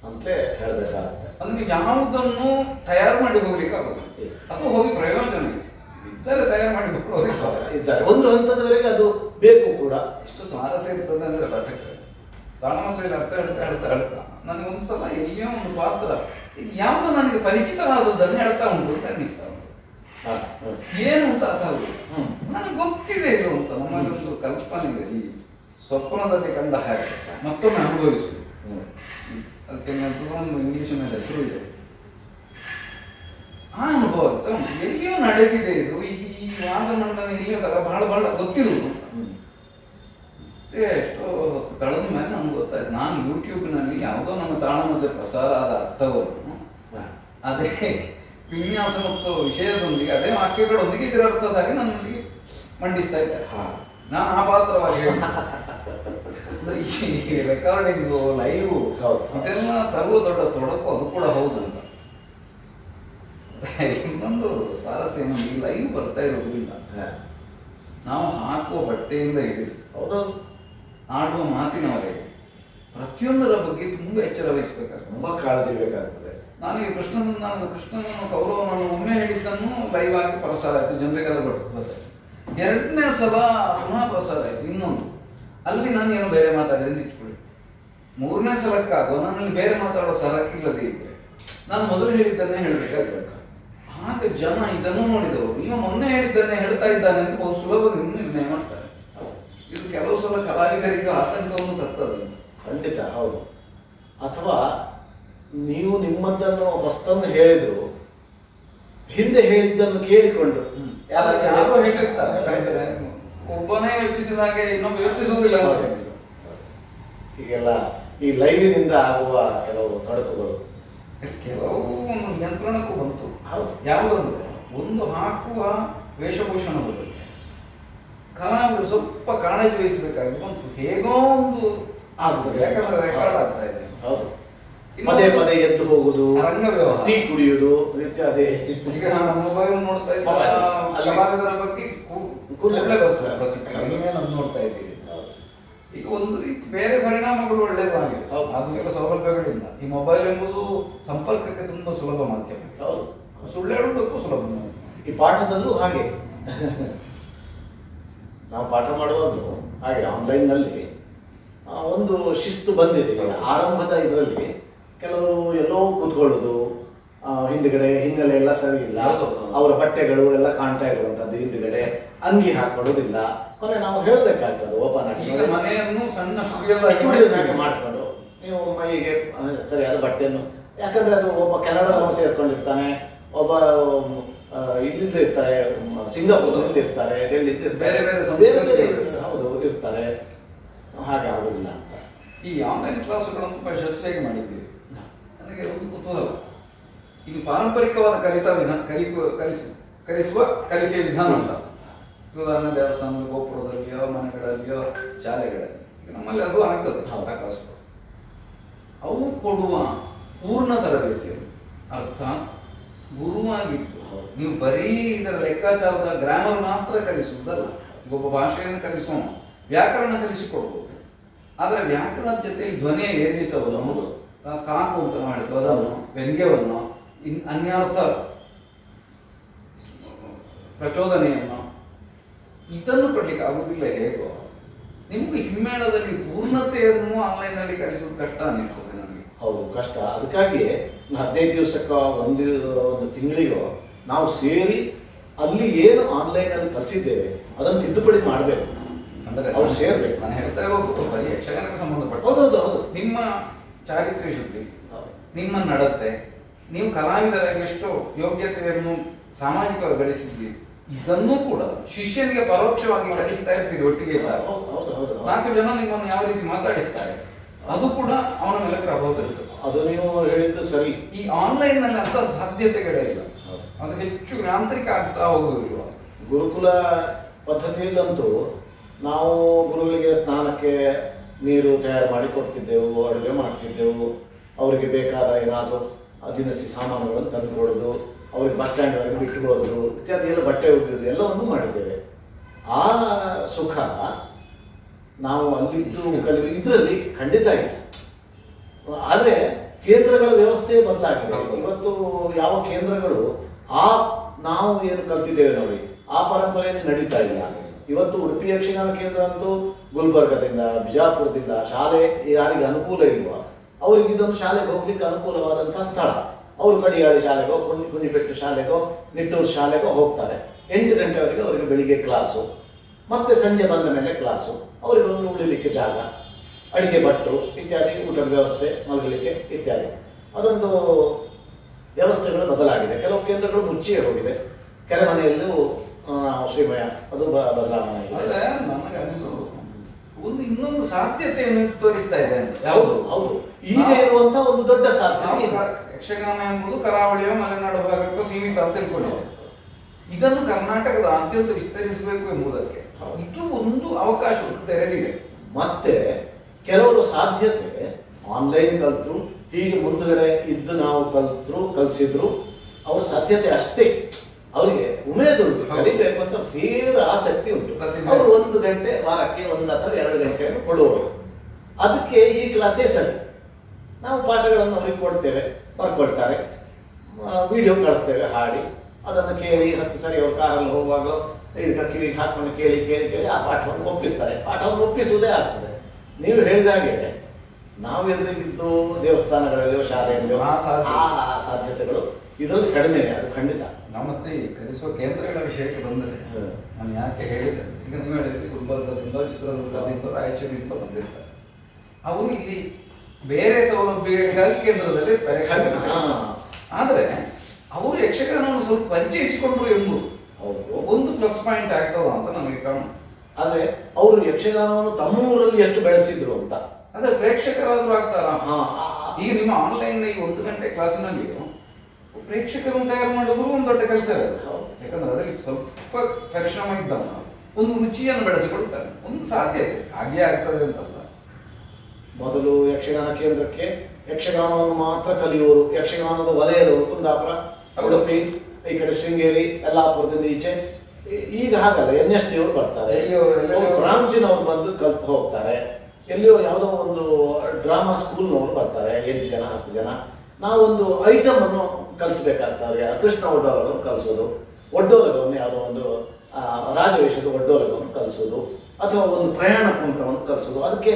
ಅಂತ ಹೇಳ್ಬೇಕಾಗುತ್ತೆ. ಅಂದ್ರೆ ನೀವು ಯಾವುದನ್ನು ತಯಾರು ಮಾಡಿ ಹೋಗ್ಲಿಕ್ಕೆ ಆಗುತ್ತೆ ಅಥವಾ ಹೋಗಿ ಪ್ರಯೋಜನ ಇದ್ದರೆ ತಯಾರು ಮಾಡಿ ಇದ್ದಾರೆ. ಒಂದು ಹಂತದವರೆಗೆ ಅದು ಬೇಕು ಕೂಡ. ಎಷ್ಟು ಸ್ವಾರಸ್ಯ ಇರ್ತದೆ ಅಂದ್ರೆ ಪಾಠಕ್ಕೆ ತಾಳಮದ್ದಲ್ಲಿ ಅರ್ಥ ಹೇಳ್ತಾ ನನಗೊಂದ್ಸಲ ಎಲ್ಲಿಯೋ ಒಂದು ಪಾತ್ರ ಯಾವುದು ನನಗೆ ಪರಿಚಿತವಾದದ್ದನ್ನು ಹೇಳ್ತಾ ಉಂಟು ಅಂತ ಅನ್ನಿಸ್ತಾ ಉಂಟು. ಏನು ಅಂತ ಅರ್ಥ ಆಗುದು ನನಗೆ ಗೊತ್ತಿದೆ ಇದು ಅಂತ. ನಮ್ಮಲ್ಲಿ ಒಂದು ಕಲ್ಪನೆ ಇದೆ, ಈ ಸ್ವಪ್ನದಲ್ಲಿ ಕಂಡ ಹಾಗೆ ಮತ್ತೊಮ್ಮೆ ಅನುಭವಿಸುವುದು. ಅದಕ್ಕೆ ಒಂದು ಇಂಗ್ಲಿಷಿನಲ್ಲಿ ಹೆಸರು ಇದೆ. ಆ ಅನುಭವ ಅಂತ ಎಲ್ಲಿಯೋ ನಡೆದಿದೆ ಇದು. ಈಗ ಈ ವಾದ ಮಂಡನ ಎಲ್ಲಿಯೋ ಬಹಳ ಗೊತ್ತಿರುವುದು. ಎಷ್ಟೋ ಹೊತ್ತು ಕಳೆದ ಮೇಲೆ ನಮ್ಗೆ ಗೊತ್ತಾಯ್ತು. ನಾನು ಯೂಟ್ಯೂಬ್ನಲ್ಲಿ ಯಾವುದೋ ನಮ್ಮ ತಾಳಮದ್ದ ಪ್ರಸಾರ ಆದ ಅರ್ಥವನ್ನು ಅದೇ ವಿನ್ಯಾಸ ಮತ್ತು ವಿಷಯದೊಂದಿಗೆ ಅದೇ ವಾಕ್ಯಗಳೊಂದಿಗೆ ಇದರ ಅರ್ಥದಾಗಿ ನಮ್ಮಲ್ಲಿ ಮಂಡಿಸ್ತಾ ಇದ್ದಾರೆ. ನಾನು ಆ ಪಾತ್ರವಾಗಿ ಈ ರೆಕಾರ್ಡಿಂಗು ಲೈವ್ ಇದೆಲ್ಲ ತರುವ ದೊಡ್ಡ ತೊಡಕು ಅದು ಕೂಡ ಹೌದಂತ. ಇನ್ನೊಂದು ಸ್ವಾರಸ್ಯ ಈ ಲೈವ್ ಬರ್ತಾ ಇರೋದ್ರಿಂದ ನಾವು ಹಾಕುವ ಬಟ್ಟೆಯಿಂದ ಹಿಡಿದು ಆಡುವ ಮಾತಿನವರೆಗೆ ಪ್ರತಿಯೊಂದರ ಬಗ್ಗೆ ತುಂಬಾ ಎಚ್ಚರ ವಹಿಸಬೇಕಾಗ್ತದೆ, ತುಂಬಾ ಕಾಳಜಿ ಬೇಕಾಗ್ತದೆ. ನಾನು ಕೃಷ್ಣನನ್ನು ಕೌರವನನ್ನು ಒಮ್ಮೆ ಹೇಳಿದ್ದನ್ನು ಲೈವ್ ಆಗಿ ಪ್ರಸಾರ ಆಯ್ತು, ಜನರಿಗೆ ಅದು ಬರ್ತದೆ. ಎರಡನೇ ಸಲ ಪುನಃ ಪ್ರಸಾರ ಆಯ್ತು ಇನ್ನೊಂದು, ಅಲ್ಲಿ ನಾನು ಏನೋ ಬೇರೆ ಮಾತಾಡಿದೆ ಅಂತ ಇಟ್ಕೊಳ್ಳಿ. ಮೂರನೇ ಸಲಕ್ಕಾಗುವ ನನ್ನಲ್ಲಿ ಬೇರೆ ಮಾತಾಡೋ ಸರಕ್ಕಿಲ್ಲದೆ ಇದ್ರೆ ನಾನು ಮೊದಲು ಹೇಳಿದ್ದನ್ನೇ ಹೇಳ್ಬೇಕಾಗ್ಬೇಕು. ಹಾಗೆ ಜನ ಇದನ್ನು ನೋಡಿದವರು ಇವ ಮೊನ್ನೆ ಹೇಳಿದ್ದನ್ನೇ ಹೇಳ್ತಾ ಇದ್ದಾನೆ ಅಂತ ಬಹು ಸುಲಭದಿಂದ ನಿರ್ಣಯ ಮಾಡ್ತಾರೆ. ಇದು ಕೆಲವು ಸಲ ಕಲಾವಿದರಿಗೆ ಆತಂಕವನ್ನು ತರ್ತದೆ. ಖಂಡಿತ ಹೌದು. ಅಥವಾ ನೀವು ನಿಮ್ಮದನ್ನು ಹೊಸ್ತನ್ನು ಹೇಳಿದ್ರು ಹಿಂದೆ ಹೇಳಿದ್ದನ್ನು ಕೇಳಿಕೊಂಡು ಯಾರೋ ಹೇಳಿರ್ತಾರೆ, ಒಬ್ಬನೇ ಯೋಚಿಸಿದಾಗೆ ಇನ್ನೊಬ್ಬ ಯೋಚಿಸುವುದಿಲ್ಲ. ಹೀಗೆಲ್ಲ ಈ ಲೈವಿನಿಂದ ಆಗುವ ಕೆಲವು ತೊಡಕುಗಳು ಕೆಲವು ಒಂದು ನಿಯಂತ್ರಣಕ್ಕೂ ಬಂತು. ಯಾವುದಂದ್ರೆ ಒಂದು ಹಾಕುವ ವೇಷಭೂಷಣ ಬದಲು ಕಲಾವಿದರು ಸ್ವಲ್ಪ ಕಾಳಜಿ ವಹಿಸಬೇಕಾಗಿ ಬಂತು. ಹೇಗೋ ಒಂದು ಆಗ್ತದೆ, ಯಾಕಂದ್ರೆ ರೆಕಾರ್ಡ್ ಆಗ್ತಾ ಇದೆ. ಹೌದು, ಪದೇ ಪದೇ ಎದ್ದು ಹೋಗುದು, ರಂಗ ವ್ಯವಹಾರ, ಟೀ ಕುಡಿಯುವುದು ಇತ್ಯಾದಿ. ಈಗ ಮೊಬೈಲ್ ನೋಡ್ತಾ ಇದ್ದಾರೆ, ಕಲಾವಿದರ ಬಗ್ಗೆ ನೋಡ್ತಾ ಇದ್ದೀವಿ. ಈಗ ಒಂದು ರೀತಿ ಬೇರೆ ಪರಿಣಾಮಗಳು ಒಳ್ಳೆಯದಾಗಿದೆ. ಆಧುನಿಕ ಸೌಲಭ್ಯಗಳಿಂದ ಈ ಮೊಬೈಲ್ ಎಂಬುದು ಸಂಪರ್ಕಕ್ಕೆ ತುಂಬಾ ಸುಲಭ ಮಾಧ್ಯಮ. ಹೌದು, ಸುಳ್ಳು ಹೇಳುವುದಕ್ಕೂ ಸುಲಭ ಮಾಧ್ಯಮ. ಈ ಪಾಠದಲ್ಲೂ ಹಾಗೆ ನಾವು ಪಾಠ ಮಾಡುವಾಗಲೂ ಹಾಗೆ ಆನ್ಲೈನ್ನಲ್ಲಿ ಒಂದು ಶಿಸ್ತು ಬಂದಿದೆ. ಆರಂಭದ ಇದರಲ್ಲಿ ಕೆಲವರು ಎಲ್ಲೋ ಕೂತ್ಕೊಳ್ಳೋದು, ಹಿಂದುಗಡೆ ಹಿನ್ನೆಲೆ ಎಲ್ಲ ಸರಿ ಇಲ್ಲ, ಅವರ ಬಟ್ಟೆಗಳು ಎಲ್ಲ ಕಾಣ್ತಾ ಇರುವಂತದ್ದು, ಹಿಂದುಗಡೆ ಅಂಗಿ ಹಾಕೊಳ್ಳೋದಿಲ್ಲ. ಕೊನೆ ನಾವು ಹೇಳ್ಬೇಕಾಗ್ತದೆ ಓಪನ್ ಆಗಿ, ಮನೆಯನ್ನು ಸಣ್ಣ ಮಾಡ್ಕೊಂಡು ನೀವು ಮೈಗೆ ಸರಿಯಾದ ಬಟ್ಟೆಯನ್ನು, ಯಾಕಂದ್ರೆ ಅದು ಒಬ್ಬ ಕೆನಡಾದವ ಸೇರ್ಕೊಂಡಿರ್ತಾನೆ, ಒಬ್ಬ ಇಲ್ಲಿಂದ ಇರ್ತಾರೆ ಸಿಂಗಾಪುರದಲ್ಲಿ ಇರ್ತಾರೆ, ಡೆಲ್ಲಿಯಲ್ಲಿ ಬೇರೆ ಇರ್ತಾರೆ, ಬೇರೆ ಬೇರೆ ಬೇರೆ ಹೌದು ಇರ್ತಾರೆ. ಹಾಗೆ ಆಗುದಿಲ್ಲ ಅಂತ ಈ ಆನ್ಲೈನ್ ಕ್ಲಾಸ್ಗಳನ್ನು ತುಂಬ ಯಶಸ್ವಿಯಾಗಿ ಮಾಡಿದ್ದೀವಿ. ನನಗೆ ಒಂದು ಕುತೂಹಲ, ಇದು ಪಾರಂಪರಿಕವಾದ ಕಲಿಸುವ ಕಲಿಕೆಯ ವಿಧಾನ ಅಂತ. ಉದಾಹರಣೆ ದೇವಸ್ಥಾನದ ಗೋಪುರದಲ್ಲಿಯೋ, ಮನೆಗಳಲ್ಲಿಯೋ, ಶಾಲೆಗಳಲ್ಲಿ ಈಗ ನಮ್ಮಲ್ಲಿ ಅದು ಆಗ್ತದೆ. ಕ್ಲಾಸ್ಗಳು ಅವು ಕೊಡುವ ಪೂರ್ಣ ತರಬೇತಿಯನ್ನು ಅರ್ಥಾತ್ ಗುರುವಾಗಿತ್ತು. ನೀವು ಬರೀ ಇದರ ಲೆಕ್ಕಾಚಾರದ ಗ್ರಾಮರ್ ಮಾತ್ರ ಕಲಿಸುವುದಲ್ಲ. ಒಬ್ಬ ಭಾಷೆಯನ್ನು ಕಲಿಸೋಣ, ವ್ಯಾಕರಣ ಕಲಿಸಿಕೊಡ್ಬೋದು. ಆದರೆ ವ್ಯಾಕರಣದ ಜೊತೆ ಧ್ವನಿಯ ಏರಿತವನ್ನು, ಕಾಕು ಅಂತ ಮಾಡಿದ್ದು ಅದನ್ನು, ವ್ಯಂಗ್ಯವನ್ನು, ಅನ್ಯರ್ಥ ಪ್ರಚೋದನೆಯನ್ನು, ಇದನ್ನು ಕೊಡ್ಲಿಕ್ಕೆ ಆಗುದಿಲ್ಲ. ಹೇಗೋ ನಿಮ್ಗೆ ಹಿಮ್ಮೇಳದಲ್ಲಿ ಪೂರ್ಣತೆಯನ್ನು ಆನ್ಲೈನ್ ನಲ್ಲಿ ಕಲಿಸೋದು ಕಷ್ಟ ಅನಿಸ್ತದೆ ನನಗೆ. ಹೌದು ಕಷ್ಟ. ಅದಕ್ಕಾಗಿ 15 ದಿವಸಕ್ಕೋ ಒಂದು ತಿಂಗಳಿಗೋ ನಾವು ಸೇರಿ ಅಲ್ಲಿ ಏನು ಆನ್ಲೈನ್ ಅಲ್ಲಿ ಕಲಿಸಿದ್ದೇವೆ ಅದನ್ನು ತಿದ್ದುಪಡಿ ಮಾಡಬೇಕು. ಅಂದ್ರೆ ಅವ್ರು ಸೇರ್ಬೇಕು. ನಾನು ಹೇಳ್ತಾ ಇರೋದು ಬರೀ ಯಕ್ಷಗಾನಕ್ಕೆ ಸಂಬಂಧಪಟ್ಟ. ಹೌದು ನಿಮ್ಮ ಚಾರಿತ್ರ್ಯ ಶುದ್ಧಿ, ನಿಮ್ಮ ನಡತೆ, ನೀವು ಕಲಾವಿದರಾಗಿ ಎಷ್ಟು ಯೋಗ್ಯತೆಯನ್ನು ಸಾಮಾಜಿಕವಾಗಿ ಗಳಿಸಿದ್ದೀರಿ, ಇದನ್ನೂ ಕೂಡ ಶಿಷ್ಯನಿಗೆ ಪರೋಕ್ಷವಾಗಿ ಕಲಿಸ್ತಾ ಇರ್ತೀರಿ. ಒಟ್ಟಿಗೆ 4 ಜನ ನಿಮ್ಮನ್ನು ಯಾವ ರೀತಿ ಮಾತಾಡಿಸ್ತಾರೆ, ಅದು ಕೂಡ ಅವನ ಮೇಲೆ ಪ್ರಭಾವ ಬೀರ್ತದೆ. ಅದು ನೀವು ಹೇಳಿದ್ದು ಸರಿ. ಈ ಆನ್ಲೈನ್ ನಲ್ಲಿ ಅಂತ ಸಾಧ್ಯತೆಗಳೇ ಇಲ್ಲ. ಅದು ಹೆಚ್ಚು ಯಾಂತ್ರಿಕ ಆಗ್ತಾ ಹೋಗುದಿಲ್ಲ. ಗುರುಕುಲ ಪದ್ಧತಿಯಲ್ಲಂತೂ ನಾವು ಗುರುಗಳಿಗೆ ಸ್ನಾನಕ್ಕೆ ನೀರು ತಯಾರು ಮಾಡಿ ಕೊಡ್ತಿದ್ದೆವು, ಅಡುಗೆ ಮಾಡ್ತಿದ್ದೆವು, ಅವರಿಗೆ ಬೇಕಾದ ಏನಾದರೂ ದಿನಸಿ ಸಾಮಾನುಗಳನ್ನು ತಂದು ಕೊಡೋದು, ಅವ್ರಿಗೆ ಬಸ್ ಸ್ಟ್ಯಾಂಡ್ವರೆಗೆ ಬಿಟ್ಟು ಬರೋದು ಇತ್ಯಾದಿ ಎಲ್ಲ, ಬಟ್ಟೆ ಒಗೆಯೋದು ಎಲ್ಲವನ್ನೂ ಮಾಡಿದ್ದೇವೆ. ಆ ಸುಖ ನಾವು ಅಲ್ಲಿದ್ದು ಇದರಲ್ಲಿ ಖಂಡಿತ ಇಲ್ಲ. ಆದರೆ ಕೇಂದ್ರಗಳ ವ್ಯವಸ್ಥೆ ಬದಲಾಗಿದೆ. ಇವತ್ತು ಯಾವ ಕೇಂದ್ರಗಳು ನಾವು ಏನು ಕಲ್ತಿದ್ದೇವೆ ನೋಡಿ ಆ ಪರಂಪರೆಯನ್ನು ನಡೀತಾ ಇಲ್ಲ. ಇವತ್ತು ಉಡುಪಿ ಯಕ್ಷಗಾನ ಕೇಂದ್ರ ಅಂತೂ ಗುಲ್ಬರ್ಗದಿಂದ, ಬಿಜಾಪುರದಿಂದ ಶಾಲೆ ಯಾರಿಗೆ ಅನುಕೂಲ ಇಲ್ವಾ ಅವ್ರಿಗೆ ಇದೊಂದು ಶಾಲೆಗೆ ಹೋಗ್ಲಿಕ್ಕೆ ಅನುಕೂಲವಾದಂತಹ ಸ್ಥಳ. ಅವರು ಕಡಿಯಾಳಿ ಶಾಲೆಗೋ, ಕುಂಜಿಪೆಟ್ಟು ಶಾಲೆಗೋ, ನಿಟ್ಟೂರು ಶಾಲೆಗೋ ಹೋಗ್ತಾರೆ. 8 ಗಂಟೆವರೆಗೆ ಅವರಿಗೆ ಬೆಳಿಗ್ಗೆ ಕ್ಲಾಸು, ಮತ್ತೆ ಸಂಜೆ ಬಂದ ಮೇಲೆ ಕ್ಲಾಸು. ಅವರಿಗೆ ಒಂದು ಉಳಿಲಿಕ್ಕೆ ಜಾಗ, ಅಡಿಗೆ ಭಟ್ರು ಇತ್ಯಾದಿ, ಊಟದ ವ್ಯವಸ್ಥೆ, ಮಲಗಲಿಕ್ಕೆ ಇತ್ಯಾದಿ, ಅದೊಂದು ವ್ಯವಸ್ಥೆಗಳು ಬದಲಾಗಿದೆ. ಕೆಲವು ಕೇಂದ್ರಗಳು ಮುಚ್ಚಿಯೇ ಹೋಗಿದೆ. ಕೆರೆಮನೆಯಲ್ಲೂ ಶ್ರೀಮಯ ಅದು ಬದಲಾವಣೆ ಆಗಿದೆ. ನನಗೆ ಅನಿಸೋದು ಒಂದು ಇನ್ನೊಂದು ಸಾಧ್ಯತೆಯನ್ನು ತೋರಿಸ್ತಾ ಇದೆ ಅಂತ. ಹೌದು ಹೌದು, ಈಗ ಇರುವಂತಹ ಒಂದು ದೊಡ್ಡ ಸಾಧ್ಯತೆ. ಯಕ್ಷಗಾನ ಎಂಬುದು ಕರಾವಳಿಯ ಮಲೆನಾಡು ಭಾಗಕ್ಕೂ ಸೀಮಿತ ಅಂತ ತಿಳ್ಕೊಂಡಿದೆ. ಇದನ್ನು ಕರ್ನಾಟಕದಾದ್ಯಂತ ವಿಸ್ತರಿಸಬೇಕು ಎಂಬುದಕ್ಕೆ ಇದು ಒಂದು ಅವಕಾಶ ತೆರೆದಿದೆ. ಮತ್ತೆ ಕೆಲವರು ಸಾಧ್ಯತೆ ಆನ್ಲೈನ್ ಕಲ್ತರು, ಹೀಗೆ ಮುಂದುಗಡೆ ಇದ್ದು ನಾವು ಕಲಿಸಿದ್ರು ಅವ್ರ ಸಾಧ್ಯತೆ ಅಷ್ಟೇ. ಅವರಿಗೆ ಉಮೇದು ಉಂಟು, ಕಲಿಬೇಕು ಅಂತ ತೀವ್ರ ಆಸಕ್ತಿ ಉಂಟು. ಅವರು 1 ಗಂಟೆ ವಾರಕ್ಕೆ 1 ಅಥವಾ 2 ಗಂಟೆಯನ್ನು ಕೊಡುವರು. ಅದಕ್ಕೆ ಈ ಕ್ಲಾಸೇ ಸರಿ. ನಾವು ಪಾಠಗಳನ್ನು ಅವ್ರಿಗೆ ಕೊಡ್ತೇವೆ, ಬರ್ಕೊಳ್ತಾರೆ, ವಿಡಿಯೋ ಕಳಿಸ್ತೇವೆ ಹಾಡಿ, ಅದನ್ನು ಕೇಳಿ 10 ಸರಿ ಅವ್ರು ಕಾರಲ್ಲಿ ಹೋಗುವಾಗ ಈಗ ಕಿವಿಗೆ ಹಾಕೊಂಡು ಕೇಳಿ ಕೇಳಿ ಕೇಳಿ ಆ ಪಾಠವನ್ನು ಒಪ್ಪಿಸ್ತಾರೆ. ಪಾಠವನ್ನು ಒಪ್ಪಿಸುವುದೇ ಆಗ್ತದೆ. ನೀವು ಹೇಳಿದಾಗೆ ನಾವು ಎದುರಿಗಿದ್ದು ದೇವಸ್ಥಾನಗಳಲ್ಲಿಯೋ ಶಾಲೆಯಲ್ಲಿಯೋ ಆ ಸಾಧ್ಯತೆಗಳು ಇದರಲ್ಲಿ ಕಡಿಮೆ, ಅದು ಖಂಡಿತ. ನಾವು ಮತ್ತೆ ಕಲಿಸುವ ಕೇಂದ್ರಗಳ ವಿಷಯಕ್ಕೆ ಬಂದರೆ ನಾನು ಯಾಕೆ ಹೇಳಿದೆ, ಈಗ ನೀವು ಹೇಳಿದ್ರಿ ಗುಲ್ಬರ್ಗದಿಂದ, ಚಿತ್ರದುರ್ಗದಿಂದ, ರಾಯಚೂರಿನಿಂದ ಬಂದಿರ್ತಾರೆ. ಅವರು ಇಲ್ಲಿ ಬೇರೆ ಸೌಲಭ್ಯಗಳಿಗಾಗಿ ಕೇಂದ್ರದಲ್ಲಿ ಆದರೆ ಅವರು ಯಕ್ಷಗಾನವನ್ನು ಸ್ವಲ್ಪ ಪರಿಚಯಿಸಿಕೊಂಡ್ರು ಎಂಬುದು ಒಂದು ಪ್ಲಸ್ ಪಾಯಿಂಟ್ ಆಗ್ತದ ಅಂತ ನನಗೆ ಕಾಣುತ್ತೆ. ಆದ್ರೆ ಅವರು ಯಕ್ಷಗಾನವನ್ನು ತಮ್ಮ ಊರಲ್ಲಿ ಎಷ್ಟು ಬೆಳೆಸಿದ್ರು ಅಂತ. ಅದೇ ಪ್ರೇಕ್ಷಕರಾದ್ರೂ ಆಗ್ತಾರ. ಈಗ ನಿಮ್ಮ ಆನ್ಲೈನ್ ಈ 1 ಗಂಟೆ ಕ್ಲಾಸಿನಲ್ಲಿ ಪ್ರೇಕ್ಷಕರನ್ನು ತಯಾರು ಮಾಡೋದು ಒಂದು ದೊಡ್ಡ ಕೆಲಸ ಇರೋದು. ಯಾಕಂದ್ರೆ ಅದರಲ್ಲಿ ಸ್ವಲ್ಪ ಪರಿಶ್ರಮ ಇದ್ದಲ್ಲ, ಒಂದು ರುಚಿಯನ್ನು ಬೆಳೆಸಿಕೊಡ್ತಾರೆ, ಒಂದು ಸಾಧ್ಯತೆ ಹಾಗೆ ಆಗ್ತದೆ ಅಂತಲ್ಲ. ಮೊದಲು ಯಕ್ಷಗಾನ ಕೇಂದ್ರಕ್ಕೆ ಯಕ್ಷಗಾನವನ್ನು ಮಾತ್ರ ಕಲಿಯುವರು, ಯಕ್ಷಗಾನದ ವಲಯದವರು ಕುಂದಾಪುರ, ಉಡುಪಿ, ಈ ಕಡೆ ಶೃಂಗೇರಿ, ಯಲ್ಲಾಪುರದಿಂದ ಈಚೆ. ಈಗ ಹಾಗಲ್ಲ, NSD ಅವರು ಬರ್ತಾರೆ, ಫ್ರಾನ್ಸಿನವರು ಬಂದು ಕಲ್ತು ಹೋಗ್ತಾರೆ, ಎಲ್ಲಿಯೋ ಯಾವುದೋ ಒಂದು ಡ್ರಾಮಾ ಸ್ಕೂಲ್ನವರು ಬರ್ತಾರೆ, 8 ಜನ 10 ಜನ. ನಾವೊಂದು ಐಟಮ್ ಅನ್ನು ಕಲಿಸ್ಬೇಕಾಗ್ತದೆ. ಕೃಷ್ಣ ಒಡ್ಡೋಲಗವನ್ನು ಕಲಿಸೋದು, ಒಡ್ಡೋಲಗವನ್ನು ಯಾವುದೋ ಒಂದು ರಾಜವೇಷದ ಒಡ್ಡೋಲಗವನ್ನು ಕಲಿಸೋದು, ಅಥವಾ ಒಂದು ಪ್ರಯಾಣ ಕುಂಟವನ್ನು ಕಲಿಸೋದು. ಅದಕ್ಕೆ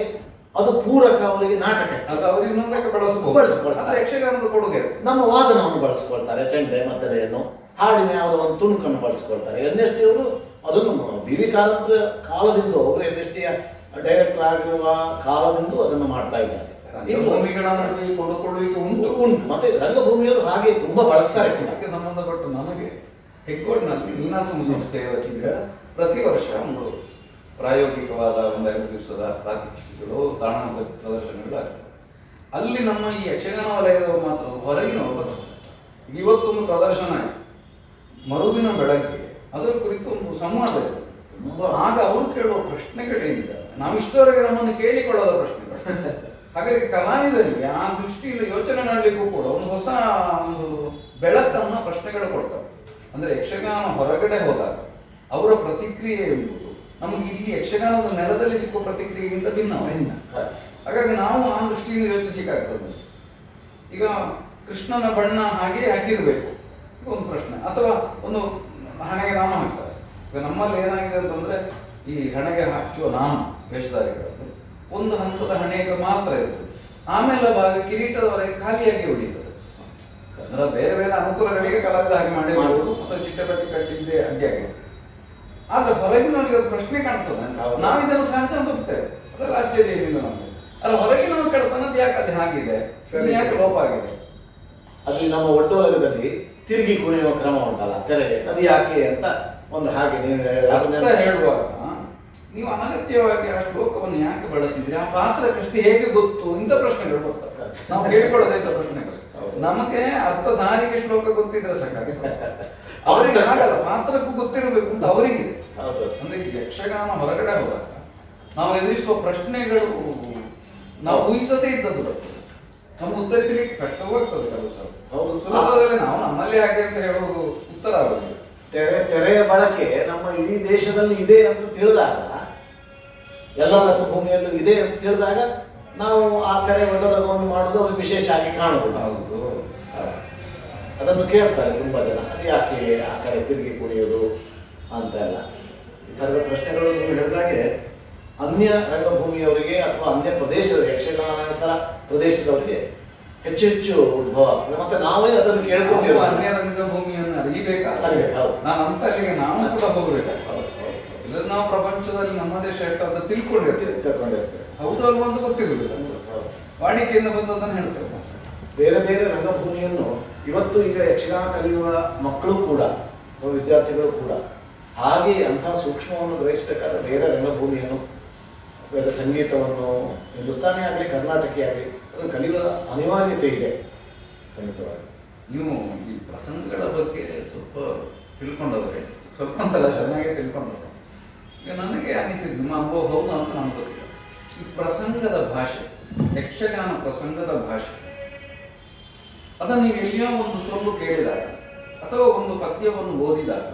ಅದು ಪೂರಕ ಅವರಿಗೆ ನಾಟಕ, ಅವರು ಇನ್ನೊಂದಕ್ಕೆ ಬಳಸಿಕೊಳ್ತಾರೆ. ಯಕ್ಷಗಾನದ ಕೊಡುಗೆ ನಮ್ಮ ವಾದನವನ್ನು ಬಳಸಿಕೊಳ್ತಾರೆ, ಚೆಂಡೆ ಮದ್ದಳೆಯನ್ನು, ಹಾಡಿನ ಯಾವುದೋ ಒಂದು ತುಣುಕನ್ನು ಬಳಸಿಕೊಳ್ತಾರೆ. NSD ಅವರು ಅದನ್ನು BV ಕಾರಂತರ ಕಾಲದಿಂದ, ಅವರು NSD ಡೈರೆಕ್ಟರ್ ಆಗಿರುವ ಕಾಲದಿಂದ ಅದನ್ನು ಮಾಡ್ತಾ ಇದ್ದಾರೆ. ಕೊಡುಕೊಡುವಿಕೆ ಉಂಟು. ಮತ್ತೆ ರಂಗಭೂಮಿಯವರು ಹಾಗೆ ತುಂಬಾ ಬಳಸ್ತಾರೆ. ಸಂಬಂಧಪಟ್ಟು ನಮಗೆ ಹೆಗ್ಗೋಡ್ನಲ್ಲಿ ನೀನಾಸಂ ಸಂಸ್ಥೆಯ ವತಿಯಿಂದ ಪ್ರತಿ ವರ್ಷ ಒಂದು ಪ್ರಾಯೋಗಿಕವಾದ ಒಂದೆರಡು ದಿವಸದ ಪ್ರಾತ್ಯಕ್ಷಿಕೆಗಳು ತಾಣ ಪ್ರದರ್ಶನಗಳು ಆಗ್ತವೆ. ಅಲ್ಲಿ ನಮ್ಮ ಈ ಯಕ್ಷಗಾನ ವಲಯದವರು ಮಾತ್ರ ಹೊರಗಿನವರು ಬರ್ತಾರೆ. ಇವತ್ತೊಂದು ಪ್ರದರ್ಶನ ಆಯಿತು, ಮರುದಿನ ಬೆಳಗ್ಗೆ ಅದರ ಕುರಿತು ಒಂದು ಸಂವಾದ ಇದೆ. ಆಗ ಅವರು ಕೇಳುವ ಪ್ರಶ್ನೆಗಳೇನಿದೆ ನಾವು ಇಷ್ಟವರೆಗೆ ನಮ್ಮನ್ನು ಕೇಳಿಕೊಳ್ಳದ ಪ್ರಶ್ನೆಗಳು. ಹಾಗಾಗಿ ಕಲಾವಿದರಿಗೆ ಆ ದೃಷ್ಟಿಯಿಂದ ಯೋಚನೆ ಮಾಡಲಿಕ್ಕೂ ಕೂಡ ಒಂದು ಹೊಸ ಒಂದು ಬೆಳಕನ್ನ ಪ್ರಶ್ನೆಗಳು ಕೊಡ್ತಾರೆ. ಅಂದ್ರೆ ಯಕ್ಷಗಾನ ಹೊರಗಡೆ ಹೋದಾಗ ಅವರ ಪ್ರತಿಕ್ರಿಯೆ ಎಂಬುದು ನಮಗೆ ಇಲ್ಲಿ ಯಕ್ಷಗಾನದ ನೆಲದಲ್ಲಿ ಸಿಕ್ಕುವ ಪ್ರತಿಕ್ರಿಯೆಗಿಂತ ಭಿನ್ನ. ಹಾಗಾಗಿ ನಾವು ಆ ದೃಷ್ಟಿಯಿಂದ ಯೋಚಿಸಲಿಕ್ಕಾಗ್ತದೆ. ಈಗ ಕೃಷ್ಣನ ಬಣ್ಣ ಹಾಗೆ ಹಾಕಿರ್ಬೇಕು ಈಗ ಒಂದು ಪ್ರಶ್ನೆ, ಅಥವಾ ಒಂದು ಹಣೆಗೆ ನಾಮ ಹಾಕ್ತಾರೆ. ಈಗ ನಮ್ಮಲ್ಲಿ ಏನಾಗಿದೆ ಅಂತಂದ್ರೆ ಈ ಹಣೆಗೆ ಹಚ್ಚುವ ನಾಮ ವೇಷಧಾರಿಗಳಲ್ಲಿ ಒಂದು ಹಂತದ ಹಣೆಗೆ ಮಾತ್ರ ಇರ್ತದೆ, ಆಮೇಲೆ ಭಾಗ ಕಿರೀಟದವರೆಗೆ ಖಾಲಿಯಾಗಿ ಉಳಿತದೆ. ಅಂದ್ರೆ ಬೇರೆ ಬೇರೆ ಅನುಕೂಲಗಳಿಗೆ ಕಲಾವಿದ ಹಾಗೆ ಮಾಡಿ ಮಾಡುವುದು ಅಥವಾ ಚಿಟ್ಟಪಟ್ಟಿ ಕಟ್ಟಿದ್ದೇ ಅಡ್ಡಿ ಆಗಿದೆ. ಆದ್ರೆ ಹೊರಗಿನವರಿಗೆ ಅದು ಪ್ರಶ್ನೆ ಕಾಣ್ತದೆ. ನಾವಿದನ್ನು ಸಹಜ ಅಂತ ಹೋಗ್ತೇವೆ, ಅದೆಲ್ಲ ಆಶ್ಚರ್ಯ ಏನಿಲ್ಲ ನಮಗೆ. ಅಲ್ಲ ಹೊರಗಿನವ್ರು ಕೇಳ್ತಾನದು ಯಾಕೆ ಅದು ಹಾಗಿದೆ, ಯಾಕೆ ಲೋಪ ಆಗಿದೆ. ಅಲ್ಲಿ ನಮ್ಮ ಒಡ್ಡೋಲಗದಲ್ಲಿ ತಿರುಗಿ ಕುಣಿಯುವ ಕ್ರಮ ಉಂಟಲ್ಲ ತೆರೆಗೆ, ಅದು ಯಾಕೆ ಅಂತ ಒಂದು ಹಾಗೆ ನೀವು ಹೇಳುವಾಗ ನೀವು ಅನಗತ್ಯವಾಗಿ ಆ ಶ್ಲೋಕವನ್ನು ಯಾಕೆ ಬಳಸಿದ್ರಿ, ಆ ಪಾತ್ರಕ್ಕಷ್ಟೇ ಹೇಗೆ ಗೊತ್ತು, ಇಂಥ ಪ್ರಶ್ನೆಗಳು ಬರ್ತವೆ. ನಾವು ಕೇಳಿಕೊಳ್ಳೋದೇ ಇಂಥ ಪ್ರಶ್ನೆಗಳು. ನಮಗೆ ಅರ್ಥಧಾರಿಗೆ ಶ್ಲೋಕ ಗೊತ್ತಿದ್ರೆ ಸಾಕಾಗುತ್ತೆ, ಅವರಿಗೆ ಆಗಲ್ಲ. ಪಾತ್ರಕ್ಕೂ ಗೊತ್ತಿರಬೇಕು ಅಂತ ಅವರಿಗಿದೆ. ಅಂದ್ರೆ ಯಕ್ಷಗಾನ ಹೊರಗಡೆ ಹೋದಾಗ ನಾವು ಎದುರಿಸುವ ಪ್ರಶ್ನೆಗಳು ನಾವು ಊಹಿಸದೇ ಇದ್ದದ್ದು ಬರ್ತದೆ. ನಮ್ಗೆ ಉತ್ತರಿಸಲಿಕ್ಕೆ ಕಷ್ಟವಾಗ್ತದೆ ಕೆಲವು ಸಲ. ಹೌದು, ಸುಲಭದಲ್ಲಿ ನಾವು ನಮ್ಮಲ್ಲಿ ಹಾಗೆ ಅಂತ ಹೇಳೋದು ಉತ್ತರ ಆಗೋದು. ತೆರೆಯ ಬಳಕೆ ನಮ್ಮ ಇಡೀ ದೇಶದಲ್ಲಿ ಇದೆ ಅಂತ ತಿಳಿದಾಗ, ಎಲ್ಲ ರಂಗಭೂಮಿಯಲ್ಲೂ ಇದೆ ಅಂತ ತಿಳಿದಾಗ ನಾವು ಆ ತೆರೆ ಒಡ್ಡಲಗವನ್ನು ಮಾಡೋದು ಅವ್ರಿಗೆ ವಿಶೇಷ ಆಗಿ ಕಾಣುದಿಲ್ಲ. ಹೌದು, ಅದನ್ನು ಕೇಳ್ತಾರೆ ತುಂಬಾ ಜನ, ಅದು ಯಾಕೆ ಆ ಕಡೆ ತಿರುಗಿ ಕುಣಿಯೋದು ಅಂತ ಎಲ್ಲ. ಈ ಥರದ ಪ್ರಶ್ನೆಗಳು ನೀವು ಹೇಳಿದಾಗೆ ಅನ್ಯ ರಂಗಭೂಮಿಯವರಿಗೆ ಅಥವಾ ಅನ್ಯ ಪ್ರದೇಶದ ಯಕ್ಷಗಾನ ಪ್ರದೇಶದವರಿಗೆ ಹೆಚ್ಚು ಹೆಚ್ಚು ಉದ್ಭವ ಆಗ್ತದೆ. ಮತ್ತೆ ನಾವೇ ಅದನ್ನು ಕೇಳ್ಕೊಂಡಿರೋ ಅನ್ಯ ರಂಗಭೂಮಿಯನ್ನು ಅರಿಬೇಕಾಗ್ತದೆ. ನಾನು ಅಂತ ಅಲ್ಲಿಗೆ ನಾವು ಕೂಡ ಹೋಗ್ಬೇಕಾಗ್ತದೆ. ಇಲ್ಲ ನಾವು ಪ್ರಪಂಚದಲ್ಲಿ ನಮ್ಮ ದೇಶ ಅಂತ ತಿಳ್ಕೊಂಡಿರ್ತೇವೆ. ಹೌದು ಅಲ್ವ ಅಂತ ಗೊತ್ತಿರುವುದಿಲ್ಲ. ವಾಡಿಕೆಯಿಂದ ಬಂದದನ್ನು ಹೇಳ್ತೇವೆ. ಬೇರೆ ಬೇರೆ ರಂಗಭೂಮಿಯನ್ನು ಇವತ್ತು ಈಗ ಯಕ್ಷಗಾನ ಕಲಿಯುವ ಮಕ್ಕಳು ಕೂಡ ಅಥವಾ ವಿದ್ಯಾರ್ಥಿಗಳು ಕೂಡ ಹಾಗೆ ಅಂತಹ ಸೂಕ್ಷ್ಮವನ್ನು ಗ್ರಹಿಸಬೇಕಾದ್ರೆ ಬೇರೆ ರಂಗಭೂಮಿಯನ್ನು, ಬೇರೆ ಸಂಗೀತವನ್ನು, ಹಿಂದೂಸ್ತಾನಿ ಆಗಲಿ ಕರ್ನಾಟಕಿ ಆಗಲಿ ಅದನ್ನು ಕಲಿಯುವ ಅನಿವಾರ್ಯತೆ ಇದೆ ಖಂಡಿತವಾಗಿ. ನೀವು ಈ ಪ್ರಸಂಗಗಳ ಬಗ್ಗೆ ಸ್ವಲ್ಪ ತಿಳ್ಕೊಂಡವ್ರೆ, ಸ್ವಲ್ಪ ಅಂತಲ್ಲ ಚೆನ್ನಾಗಿ ತಿಳ್ಕೊಂಡವ್ರೆ. ಈಗ ನನಗೆ ಅನಿಸಿದ್ದು ನಿಮ್ಮ ಅನುಭವ ಹೌದು ಅಂತ ನಾನು ಗೊತ್ತಿಲ್ಲ. ಈ ಪ್ರಸಂಗದ ಭಾಷೆ, ಯಕ್ಷಗಾನ ಪ್ರಸಂಗದ ಭಾಷೆ, ಅದನ್ನು ನೀವು ಎಲ್ಲಿಯೋ ಒಂದು ಸೊಲ್ಲು ಕೇಳಿದಾಗ ಅಥವಾ ಒಂದು ಪದ್ಯವನ್ನು ಓದಿದಾಗ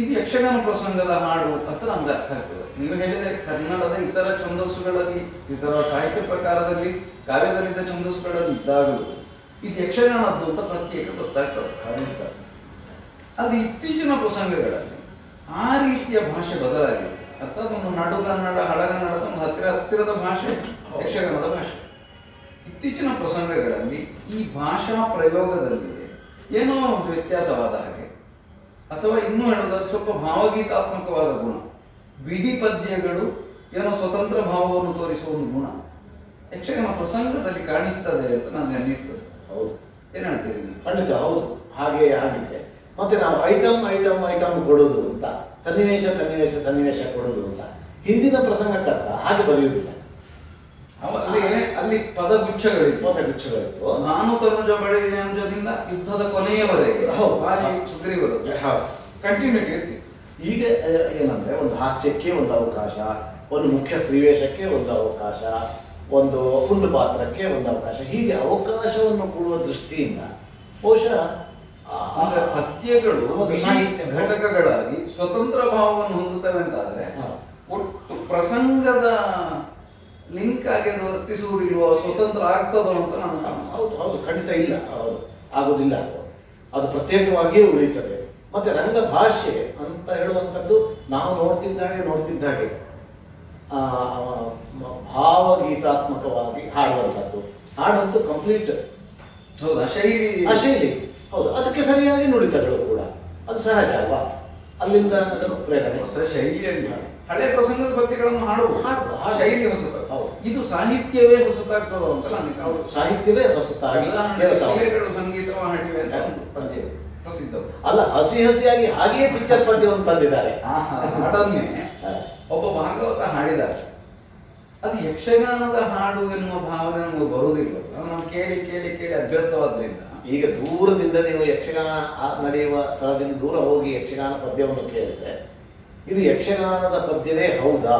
ಇದು ಯಕ್ಷಗಾನ ಪ್ರಸಂಗದ ಹಾಡು ಅಂತ ನಮ್ಗೆ ಅರ್ಥ ಆಗ್ತದೆ. ನೀವು ಹೇಳಿದ್ರೆ ಕನ್ನಡದ ಇತರ ಛಂದಸ್ಸುಗಳಲ್ಲಿ, ಇತರ ಸಾಹಿತ್ಯ ಪ್ರಕಾರದಲ್ಲಿ, ಕಾವ್ಯದಲ್ಲಿದ್ದ ಛಂದಸ್ಸುಗಳಲ್ಲಿ ಇದ್ದಾಗಲೂ ಇದು ಯಕ್ಷಗಾನದ್ದು ಅಂತ ಪ್ರತ್ಯೇಕ ಗೊತ್ತಾಗ್ತದೆ. ಅದು ಇತ್ತೀಚಿನ ಪ್ರಸಂಗಗಳಲ್ಲಿ ಆ ರೀತಿಯ ಭಾಷೆ ಬದಲಾಗಿದೆ. ಅರ್ಥಾತ್ ಒಂದು ನಡುಗನ್ನಡ, ಹಳಗನ್ನಡದ ಒಂದು ಹತ್ತಿರದ ಭಾಷೆ ಯಕ್ಷಗಾನದ ಭಾಷೆ. ಇತ್ತೀಚಿನ ಪ್ರಸಂಗಗಳಲ್ಲಿ ಈ ಭಾಷಾ ಪ್ರಯೋಗದಲ್ಲಿ ಏನೋ ಒಂದು ವ್ಯತ್ಯಾಸವಾದ ಹಾಗೆ, ಅಥವಾ ಇನ್ನೂ ಹೇಳೋದಾದ್ರೆ ಸ್ವಲ್ಪ ಭಾವಗೀತಾತ್ಮಕವಾದ ಗುಣ, ಬಿಡಿ ಪದ್ಯಗಳು ಏನೋ ಸ್ವತಂತ್ರ ಭಾವವನ್ನು ತೋರಿಸುವ ಒಂದು ಗುಣ ಯಕ್ಷಗಾನ ಪ್ರಸಂಗದಲ್ಲಿ ಕಾಣಿಸ್ತದೆ ಅಂತ ನನಗೆ ಅನ್ನಿಸ್ತದೆ. ಹೌದು, ಏನ್ ಹೇಳ್ತೀರಿ? ಖಂಡಿತ ಹೌದು, ಹಾಗೆ ಆಗಿದೆ. ಮತ್ತೆ ನಾವು ಐಟಮ್ ಕೊಡೋದು ಅಂತ, ಸನ್ನಿವೇಶ ಕೊಡೋದು ಅಂತ ಹಿಂದಿನ ಪ್ರಸಂಗಕ್ಕರ್ಥ ಹಾಗೆ ಬರೆಯುವುದಿಲ್ಲ. ಅಲ್ಲಿ ಪದಗುಚ್ಛಗಳಿತ್ತು. ನಾನು ತನುಜ ಬಳಿಯ ಅಂಜದಿಂದ ಯುದ್ಧದ ಕೊನೆಯವರೆಗೆ ಸುಗ್ರೀವರು ಕಂಟಿನ್ಯೂಟಿ ಇರ್ತಿತ್ತು. ಈಗ ಏನಂದ್ರೆ ಒಂದು ಹಾಸ್ಯಕ್ಕೆ ಒಂದು ಅವಕಾಶ, ಒಂದು ಮುಖ್ಯ ಸ್ತ್ರೀವೇಷಕ್ಕೆ ಒಂದು ಅವಕಾಶ, ಒಂದು ಹುಲ್ಲು ಪಾತ್ರಕ್ಕೆ ಒಂದು ಅವಕಾಶ, ಹೀಗೆ ಅವಕಾಶವನ್ನು ಕೊಡುವ ದೃಷ್ಟಿಯಿಂದ ಬಹುಶಃ ಪದ್ಯಗಳು ಘಟಕಗಳಾಗಿ ಸ್ವತಂತ್ರ ಭಾವವನ್ನು ಹೊಂದುತ್ತವೆ ಅಂತಾದ್ರೆ ಒಟ್ಟು ಪ್ರಸಂಗದ ಲಿಂಕ್ ಆಗಿ ಅದು ವರ್ತಿಸುವುದಿಲ್ವೋ, ಸ್ವತಂತ್ರ ಆಗ್ತದೋ ಅಂತ ನಾನು. ಹೌದು ಹೌದು, ಖಂಡಿತ ಇಲ್ಲ, ಹೌದು ಆಗುದಿಲ್ಲ. ಅದು ಪ್ರತ್ಯೇಕವಾಗಿಯೇ ಉಳಿಯುತ್ತದೆ. ಮತ್ತೆ ರಂಗ ಭಾಷೆ ಅಂತ ಹೇಳುವಂಥದ್ದು ನಾವು ನೋಡ್ತಿದ್ದಾಗೆ ಭಾವಗೀತಾತ್ಮಕವಾಗಿ ಹಾಡುವಂಥದ್ದು ಕಂಪ್ಲೀಟ್. ಹೌದು, ಶೈಲಿ ಹೌದು, ಅದಕ್ಕೆ ಸರಿಯಾಗಿ ನುಡಿತಗಳು ಕೂಡ ಅದು ಸಹಜ ಅಲ್ವಾ. ಅಲ್ಲಿಂದ ಅದನ್ನು ಪ್ರೇರಣೆ ಹೊಸ ಶೈಲಿಯಲ್ಲಿ ಹಳೆ ಪ್ರಸಂಗದ ಪದ್ಯಗಳನ್ನು ಹಾಡುವ ಶೈಲಿ ಹೊಸತು. ಇದು ಸಾಹಿತ್ಯವೇ ಹೊಸತಾಗ್ತದೋ ಅಂತ ಸಾಹಿತ್ಯವೇ ಹೊಸತಾಗಿ ಸಂಗೀತವ ಹಾಡಿವೆ ಅಂತ ಒಂದು ಪದ್ಯ. ಪ್ರಸಿದ್ಧ. ಅಲ್ಲ, ಹಸಿ ಹಸಿಯಾಗಿ ಹಾಗೆಯೇ ಪಿಕ್ಚರ್ ಪದ್ಯವನ್ನು ತಂದಿದ್ದಾರೆ. ಹಾಡನ್ನೇ ಒಬ್ಬ ಭಾಗವತ ಹಾಡಿದ್ದಾರೆ. ಅದು ಯಕ್ಷಗಾನದ ಹಾಡು ಎನ್ನುವ ಭಾವನೆ ನಮಗೆ ಬರುವುದಿಲ್ಲ. ನಾವು ಕೇಳಿ ಕೇಳಿ ಕೇಳಿ ಅಭ್ಯಸ್ತವಾದ್ರಿಂದ ಈಗ ದೂರದಿಂದ ನೀವು ಯಕ್ಷಗಾನ ನಡೆಯುವ ಸ್ಥಳದಿಂದ ದೂರ ಹೋಗಿ ಯಕ್ಷಗಾನ ಪದ್ಯವನ್ನು ಕೇಳಿದ್ರೆ ಇದು ಯಕ್ಷಗಾನದ ಪದ್ಯವೇ ಹೌದಾ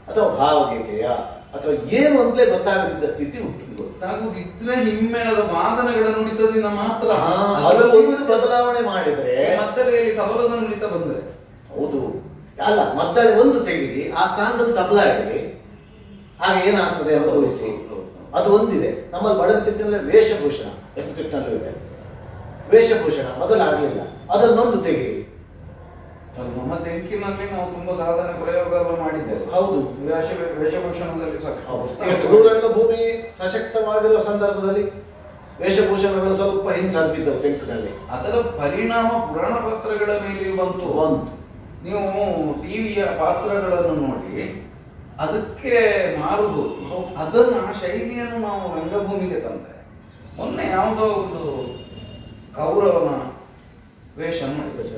ಅಥವಾ ಭಾವಗೀತೆಯ ಅಥವಾ ಏನು ಅಂತಲೇ ಗೊತ್ತಾಗದಿದ್ದ ಸ್ಥಿತಿ ಉಂಟು. ಗೊತ್ತಾಗುದಿದ್ರೆ ಹಿಮ್ಮೇಳದ ವಾದನಗಳ ನುಡಿತದಿಂದ ಮಾತ್ರ ಬದಲಾವಣೆ ಮಾಡಿದ್ರೆ ಮದ್ದಳೆಯಲ್ಲಿ ತಬಲದ ನುಡಿತ ಬಂದ್ರೆ ಹೌದು. ಅಲ್ಲ, ಮದ್ದಳೆ ಒಂದು ತೆಗಿರಿ, ಆ ಸ್ಥಾನದಲ್ಲಿ ತಬಲ ಇಡಿ, ಹಾಗೆ ಏನಾಗ್ತದೆ ಅಂತ ಊಹಿಸಿ. ಅದು ಒಂದಿದೆ. ನಮ್ಮಲ್ಲಿ ಬಡಗಿಟ್ಟಿನಲ್ಲಿ ವೇಷಭೂಷಣ ಎಪ್ಪುತ್ತಿಟ್ಟಲ್ಲೂ ಇದೆ. ವೇಷಭೂಷಣ ಮೊದಲಾಗಲಿಲ್ಲ, ಅದನ್ನೊಂದು ತೆಗಿರಿ. ನಮ್ಮ ತೆಂಕಿನಲ್ಲಿ ನಾವು ತುಂಬಾ ಸಾಧನೆ ಪ್ರಯೋಗ ಮಾಡಿದ್ದೇವೆ. ಹೌದು, ವೇಷಭೂಷಣದಲ್ಲಿ ಭೂಮಿ ಸಶಕ್ತವಾಗಿರುವ ಸಂದರ್ಭದಲ್ಲಿ ವೇಷಭೂಷಣಗಳು ಸ್ವಲ್ಪ ಹಿಂಸರಿದ್ದವು ತೆಂಕಿನಲ್ಲಿ. ಅದರ ಪರಿಣಾಮ ಪುರಾಣ ಪಾತ್ರಗಳ ಮೇಲೆಯೂ ಬಂತು. ನೀವು ಟಿವಿಯ ಪಾತ್ರಗಳನ್ನು ನೋಡಿ ಅದಕ್ಕೆ ಮಾರುವುದು, ಅದನ್ನು ಆ ಶೈಲಿಯನ್ನು ನಾವು ರಂಗಭೂಮಿಗೆ ತಂದ್ರೆ. ಮೊನ್ನೆ ಯಾವುದೋ ಒಂದು ಕೌರವನ ವೇಷ ಮಾಡಿ,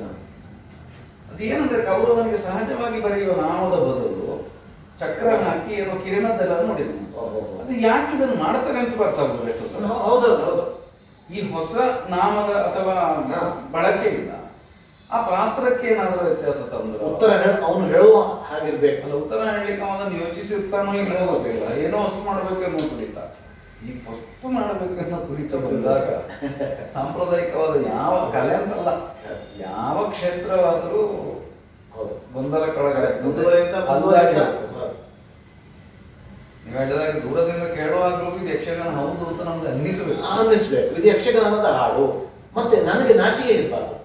ಅದೇನಂದ್ರೆ ಕೌರವನಿಗೆ ಸಹಜವಾಗಿ ಬರೆಯುವ ನಾಮದ ಬದಲು ಚಕ್ರ ಹಾಕಿ ಏನೋ ಕಿರಣದೆಲ್ಲ ನೋಡಿದ್ರು. ಅದು ಯಾಕೆ ಇದನ್ನು ಮಾಡ್ತಾರೆ ಅಂತ ಗೊತ್ತಾಗುದು ಎಷ್ಟು ಸಲ. ಹೌದೌದು. ಈ ಹೊಸ ನಾಮದ ಅಥವಾ ಬಳಕೆಯಿಂದ ಆ ಪಾತ್ರಕ್ಕೆ ಏನಾದ್ರೂ ವ್ಯತ್ಯಾಸ ತಂದ್ರು ಉತ್ತರ ಅವನು ಹೇಳುವ ಹಾಗಿರ್ಬೇಕು. ಅಲ್ಲ, ಉತ್ತರ ಹೇಳಲಿಕ್ಕೆ ಅವನನ್ನು ಯೋಚಿಸಿರ್ತಾನೋ ಏನೋ ಗೊತ್ತಿಲ್ಲ. ಏನೋ ವಸ್ತು ಮಾಡ್ಬೇಕೆನ್ನೋ ತುರಿತ. ಈ ವಸ್ತು ಮಾಡ್ಬೇಕೆನ್ನೋ ತುರಿತ ಬಂದಾಗ ಸಾಂಪ್ರದಾಯಿಕವಾದ ಯಾವ ಕಲೆ ಅಂತಲ್ಲ, ಯಾವ ಕ್ಷೇತ್ರವಾದರೂ ಗೊಂದಲಕ್ಕೊಳಗಡೆ. ನೀವು ಹೇಳಿದಾಗ ದೂರದಿಂದ ಕೇಳುವಾಗಲೂ ಇದು ಯಕ್ಷಗಾನ ಹೌದು ಅಂತ ನಮ್ಗೆ ಅನ್ನಿಸ್ಬೇಕು. ಇದು ಯಕ್ಷಗಾನದ ಹಾಡು. ಮತ್ತೆ ನನಗೆ ನಾಚಿಕೆ ಇರಬಾರ್ದು.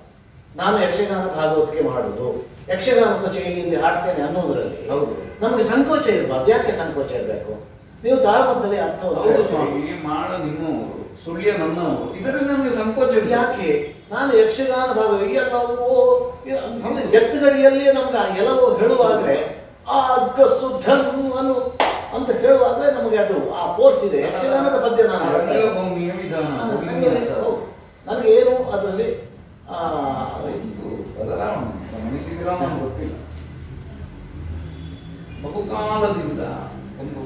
ನಾನು ಯಕ್ಷಗಾನ ಭಾಗವತಿಗೆ ಮಾಡುದು, ಯಕ್ಷಗಾನದ ಶೈಲಿಯಲ್ಲಿ ಹಾಡ್ತೇನೆ ಅನ್ನೋದ್ರಲ್ಲಿ ನಮಗೆ ಸಂಕೋಚ ಇರಬಾರ್ದು. ಯಾಕೆ ಸಂಕೋಚ ಇರಬೇಕು? ನೀವು ತಾಳಮದ್ದಲೆ ಅರ್ಥ. ಹೌದು ಸ್ವಾಮಿ, ಮಾಡ ನಿಮ್ಮವರು, ಸುಳ್ಯ ನನ್ನವರು, ಇದರಲ್ಲಿ ನಮಗೆ ಸಂಕೋಚ ಯಾಕೆ? ನಾನು ಯಕ್ಷಗಾನ ಭಾಗ ಎಲ್ಲವೂ ಎತ್ತುಗಡಿಯಲ್ಲಿ ನಮ್ಗೆ ಎಲ್ಲವೂ ಹೇಳುವಾಗ್ರೆ ಆ ಗಸುಧನು ಅಂತ ಹೇಳುವಾಗ ನಮಗೆ ಅದು ಆ ಫೋರ್ಸ್ ಇದೆ. ಯಕ್ಷಗಾನದ ಪದ್ಯ ನನಗೆ ಏನು ಅದರಲ್ಲಿ ಬದಲಾವಣೆ ಗಮನಿಸಿದಿರೋ ನನಗೆ ಗೊತ್ತಿಲ್ಲ. ಬಹುಕಾಲದಿಂದ ಒಂದು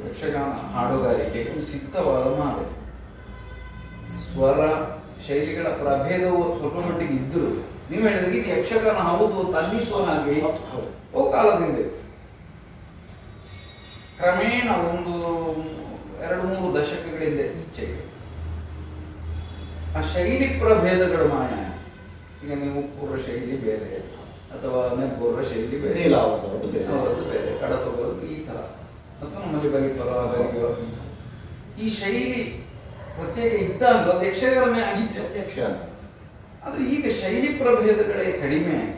ಯಕ್ಷಗಾನ ಹಾಡುಗಾರಿಕೆ ಒಂದು ಸಿದ್ಧವಾದ ಮಾದರಿ. ಸ್ವರ ಶೈಲಿಗಳ ಪ್ರಭೇದವು ಸ್ವಲ್ಪ ಮಟ್ಟಿಗೆ ಇದ್ದರು. ನೀವು ಹೇಳಿದ್ರೆ ಇದು ಯಕ್ಷಗಾನ ಹೌದು ಅಂತ ಅನ್ನಿಸುವ ಹಾಗೆ ಬಹುಕಾಲದಿಂದ ಕ್ರಮೇಣ ಒಂದು 2-3 ದಶಕಗಳಿಂದ ಈಚೆಗೆ ಆ ಶೈಲಿ ಪ್ರಭೇದಗಳು ಮಾಯ. ಈಗ ನೀವು ಪೂರ್ವ ಶೈಲಿ ಬೇರೆ ಅಥವಾ ನೆಪೂರ್ವ ಶೈಲಿ ಬೇರೆ, ಬೇರೆ ಕಡತೋಗೋದು ಈ ತರ, ಅಥವಾ ನಮ್ಮಲ್ಲಿ ಬಲಿಪರ ಈ ಶೈಲಿ ಪ್ರತ್ಯೇಕ ಇದ್ದಾಗ ಅದು ಯಕ್ಷಗಾನ ಆಗಿತ್ತು. ಆದ್ರೆ ಈಗ ಶೈಲಿ ಪ್ರಭೇದಗಳೇ ಕಡಿಮೆ ಆಗಿ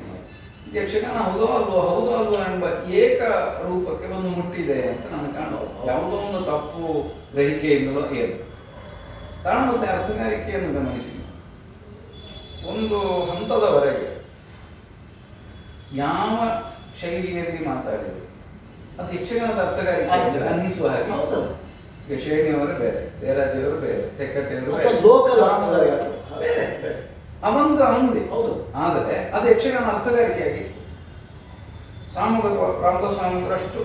ಯಕ್ಷಗಾನ ಹೌದೋ ಅಲ್ವೋ ಎಂಬ ಏಕ ರೂಪಕ್ಕೆ ಒಂದು ಮುಟ್ಟಿದೆ ಅಂತ ನಾನು ಕಾಣೋದು. ಯಾವುದೋ ಒಂದು ತಪ್ಪು ಗ್ರಹಿಕೆಯಿಂದಲೋ ಏನು ತಾನು ಮತ್ತೆ ಅರ್ಥಗಾರಿಕೆಯನ್ನು ಗಮನಿಸಿ ಒಂದು ಹಂತದವರೆಗೆ ಯಾವ ಶೈಲಿಯಲ್ಲಿ ಮಾತಾಡಿದ್ರು ಅದು ಯಕ್ಷಗಾನದ ಅರ್ಥಗಾರಿಕೆ ಅನ್ನಿಸುವ ಹಾಗೆ. ಈಗ ಶೇಣಿಯವರು ಬೇರೆ, ದೇರಾಜಿಯವರು ಬೇರೆ, ತೆಕ್ಕಟ್ಟೆಯವರು ಬೇರೆ, ಅವಂದು ಅವಂದೇ. ಆದರೆ ಅದು ಯಕ್ಷಗಾನ ಅರ್ಥಗಾರಿಕೆಯಾಗಿತ್ತು. ಸಾಮೂಹಿಕ ರಾಮದಾಸ್ ಸ್ವಾಮಿಗಳಷ್ಟು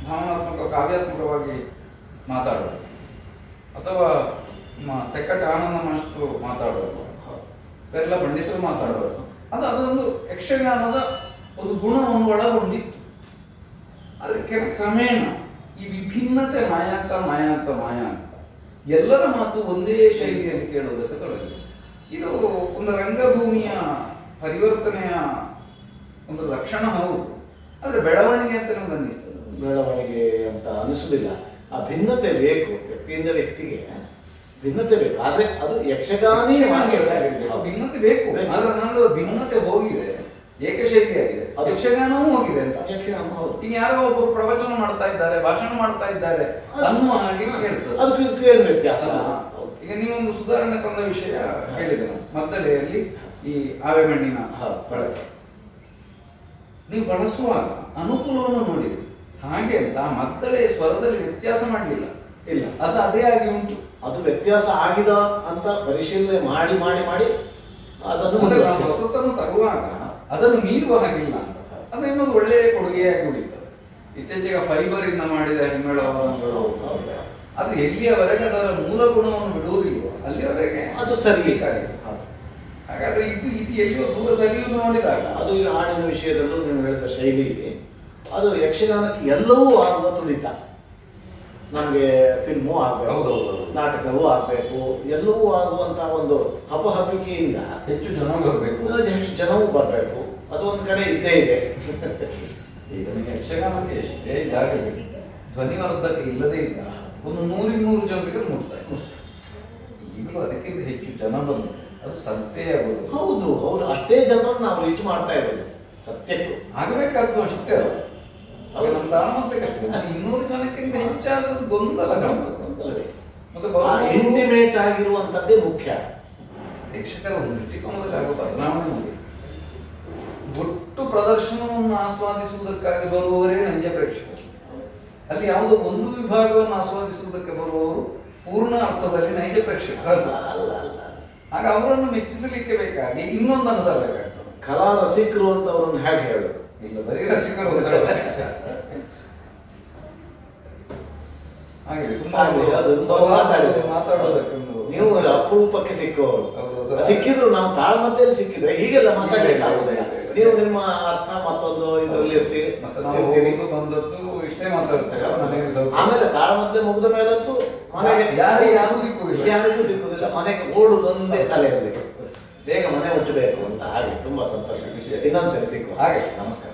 ಭಾವನಾತ್ಮಕ ಕಾವ್ಯಾತ್ಮಕವಾಗಿ ಮಾತಾಡೋದು ಅಥವಾ ತೆಕ್ಕಟ್ಟ ಆನಂದ ಮಾಸ್ಟರು ಮಾತಾಡೋದು, ಬೇರೆಲ್ಲ ಪಂಡಿತರು ಮಾತಾಡೋದು, ಅದೊಂದು ಯಕ್ಷಗಾನದ ಒಂದು ಗುಣವನ್ನು ಒಳಗೊಂಡಿತ್ತು. ಆದರೆ ಕ್ರಮೇಣ ಈ ವಿಭಿನ್ನತೆ ಮಾಯ ಎಲ್ಲರ ಮಾತು ಒಂದೇ ಶೈಲಿಯಲ್ಲಿ ಕೇಳುವುದಕ್ಕೆ ತೊಡಗಿದೆ. ಇದು ಒಂದು ರಂಗಭೂಮಿಯ ಪರಿವರ್ತನೆಯ ಒಂದು ಲಕ್ಷಣ ಹೌದು. ಆದ್ರೆ ಬೆಳವಣಿಗೆ ಅಂತ ನಮ್ಗೆ ಅನ್ನಿಸ್ತದೆ. ಬೆಳವಣಿಗೆ ಅಂತ ಅನಿಸುವುದಿಲ್ಲ. ಆ ಭಿನ್ನತೆ ಬೇಕು, ವ್ಯಕ್ತಿಯಿಂದ ವ್ಯಕ್ತಿಗೆ ಭಿನ್ನತೆ ಬೇಕು. ಆದ್ರೆ ಅದು ಯಕ್ಷಗಾನಿ ಭಿನ್ನತೆ ಬೇಕು. ಆದ್ರೆ ನಾನು ಭಿನ್ನತೆ ಹೋಗಿದೆ, ಏಕಶೈಲಿ ಆಗಿದೆ, ಯಕ್ಷಗಾನವೂ ಹೋಗಿದೆ ಅಂತ. ಈಗ ಯಾರೋ ಒಬ್ಬರು ಪ್ರವಚನ ಮಾಡ್ತಾ ಇದ್ದಾರೆ, ಭಾಷಣ ಮಾಡ್ತಾ ಇದ್ದಾರೆ ಅನ್ನುವ ಹಾಗೆ ಕೇಳ್ತದೆ. ಅದಕ್ಕೆ ಏನು ವ್ಯತ್ಯಾಸ? ಈಗ ನೀವೊಂದು ಸುಧಾರಣೆ ತಂದ ವಿಷಯ ಹೇಳಿದೆ, ಮದ್ದಳೆಯಲ್ಲಿ ಈ ಆವೆ ಮಣ್ಣಿನ ಬಳಕೆ ನೀವು ಬಳಸುವಾಗ ಅನುಕೂಲವನ್ನು ನೋಡಿದ್ರಿ. ಹಾಗೆ ಅಂತ ಮದ್ದಳೆ ಸ್ವರದಲ್ಲಿ ವ್ಯತ್ಯಾಸ ಮಾಡಲಿಲ್ಲ. ಇಲ್ಲ, ಅದು ಅದೇ ಆಗಿ ಉಂಟು. ಅದು ವ್ಯತ್ಯಾಸ ಆಗಿದೆ ಅಂತ ಪರಿಶೀಲನೆ ಮಾಡಿ ಮಾಡಿ ಮಾಡಿ ಅದನ್ನು ಮತ್ತೆ ನಾವು ಹೊಸತನ್ನು ತರುವಾಗ ಅದನ್ನು ಮೀರುವ ಹಾಗಿಲ್ಲ ಅಂತ ಅದು ಇನ್ನೊಂದು ಒಳ್ಳೆಯ ಕೊಡುಗೆಯಾಗಿ ಉಳಿತದೆ. ಇತ್ತೀಚೆಗೆ ಫೈಬರ್ ಇಂದ ಮಾಡಿದ ಹಿಮ್ಮೇಳವನ್ನು ಅದು ಎಲ್ಲಿಯವರೆಗೆ ಅದರ ಮೂಲ ಗುಣವನ್ನು ಬಿಡುವುದಿಲ್ವೋ ಅಲ್ಲಿಯವರೆಗೆ ಅದು ಸರಿ. ಹಾಗಾದ್ರೆ ಇದು ಎಲ್ಲಿಯೋ ದೂರ ಸರಿಯುವುದು ನೋಡಿದಾಗ ಅದು ಈ ಹಾಡಿನ ವಿಷಯದಲ್ಲೂ ನೀವು ಹೇಳಿದ ಶೈಲಿ ಅದು ಯಕ್ಷಗಾನಕ್ಕೆ ಎಲ್ಲವೂ ಆಗುವ ತುಳಿತ. ನಮಗೆ ಫಿಲ್ಮು ಆಗಬೇಕು, ನಾಟಕವೂ ಆಗಬೇಕು, ಎಲ್ಲವೂ ಆಗುವಂತ ಒಂದು ಹಪಹಪಿಕೆಯಿಂದ ಹೆಚ್ಚು ಜನ ಬರಬೇಕು, ಹೆಚ್ಚು ಜನವೂ ಬರಬೇಕು. ಅದು ಒಂದು ಕಡೆ ಇದ್ದೇ ಇದೆ. ಈಗ ಯಕ್ಷಗಾನಕ್ಕೆ ಎಷ್ಟೇ ಇದಾಗಲಿ ಧ್ವನಿವರ್ಧಕ ಇಲ್ಲದೇ ಇಲ್ಲ ಒಂದು 100-200 ಜನರಿಗೆ ಮುಟ್ತಾರೆ. ಈಗಲೂ ಅದಕ್ಕಿಂತ ಹೆಚ್ಚು ಜನ ಬಂದು ಅದು ಸತ್ಯ ಆಗೋದು. ಹೌದು ಹೌದು, ಅಷ್ಟೇ ಜನರನ್ನು ನಾವು ರೀಚ್ ಮಾಡ್ತಾ ಇರೋದು ಸತ್ಯಕ್ಕೂ ಆಗಬೇಕಾದ್ದು ಅಷ್ಟೇ ಅಲ್ಲ. ಅವಾಗ ನಮ್ಮ ದಾನ ಮತ್ತೆ ಕಷ್ಟ. 200 ಜನಕ್ಕಿಂತ ಹೆಚ್ಚಾದ ಗೊಂದಲ ಗೊಂದಲವೇ. ಮತ್ತೆ ಇಂಟಿಮೇಟ್ ಆಗಿರುವಂತದ್ದೇ ಮುಖ್ಯ. ಪ್ರೇಕ್ಷಕರ ಒಂದು ದೃಷ್ಟಿಕೋನದಲ್ಲಿ ಆಗೋ ಬದಲಾವಣೆ ನೋಡಿ. ಒಟ್ಟು ಪ್ರದರ್ಶನವನ್ನು ಆಸ್ವಾದಿಸುವುದಕ್ಕಾಗಿ ಬರುವವರೇ ನೈಜ ಪ್ರೇಕ್ಷಕರು. ಅಲ್ಲಿ ಯಾವುದೋ ಒಂದು ವಿಭಾಗವನ್ನು ಆಸ್ವಾದಿಸುವುದಕ್ಕೆ ಬರುವವರು ಪೂರ್ಣ ಅರ್ಥದಲ್ಲಿ ನೈಜ ಪ್ರೇಕ್ಷಕರು ಅಲ್ಲ. ಆಗ ಅವರನ್ನು ಮೆಚ್ಚಿಸಲಿಕ್ಕೆ ಬೇಕಾಗಿ ಇನ್ನೊಂದನ್ನು ತರಬೇಕಾಗ್ತದೆ. ಕಲಾ ರಸಿಕರು ಅಂತ ಅವರನ್ನು ಹೇಗೆ ಹೇಳೋದು? ಇಲ್ಲ, ಬರೀ ರಸಿಕರು ಹಾಗೆ ತುಂಬಾ ಮಾತಾಡೋದಕ್ಕೆ ನೀವು ಅಪರೂಪಕ್ಕೆ ಸಿಕ್ಕುವವರು. ಸಿಕ್ಕಿದ್ರು ನಾವು ತಾಳ್ಮತೆಯಲ್ಲಿ ಸಿಕ್ಕಿದ್ರೆ ಹೀಗೆಲ್ಲ ಮಾತಾಡಲಿಕ್ಕಾಗುದಿಲ್ಲ. ನೀವು ನಿಮ್ಮ ಅರ್ಥ ಮತ್ತೊಂದು ಇದರಲ್ಲಿ ಇರ್ತೀರಿ, ಮತ್ತೆ ನಾವು ಬಂದದ್ದು ಇಷ್ಟೇ ಮಾತಾಡ್ತೇವೆ. ಆಮೇಲೆ ತಾಳ್ಮತೆ ಮುಗಿದ ಮೇಲಂತೂ ಮನೆಗೆ ಯಾರಿಗೂ ಸಿಕ್ಕುದಿಲ್ಲ. ಮನೆಗೆ ಓಡುದೊಂದೇ ತಲೆಯಲ್ಲಿ ಬೇಗ ಮನೆ ಮುಟ್ಟಬೇಕು ಅಂತ. ಹಾಗೆ ತುಂಬಾ ಸಂತೋಷ. ಇನ್ನೊಂದ್ಸರಿ ಸಿಕ್ಕುವ. ಹಾಗೆ ನಮಸ್ಕಾರ.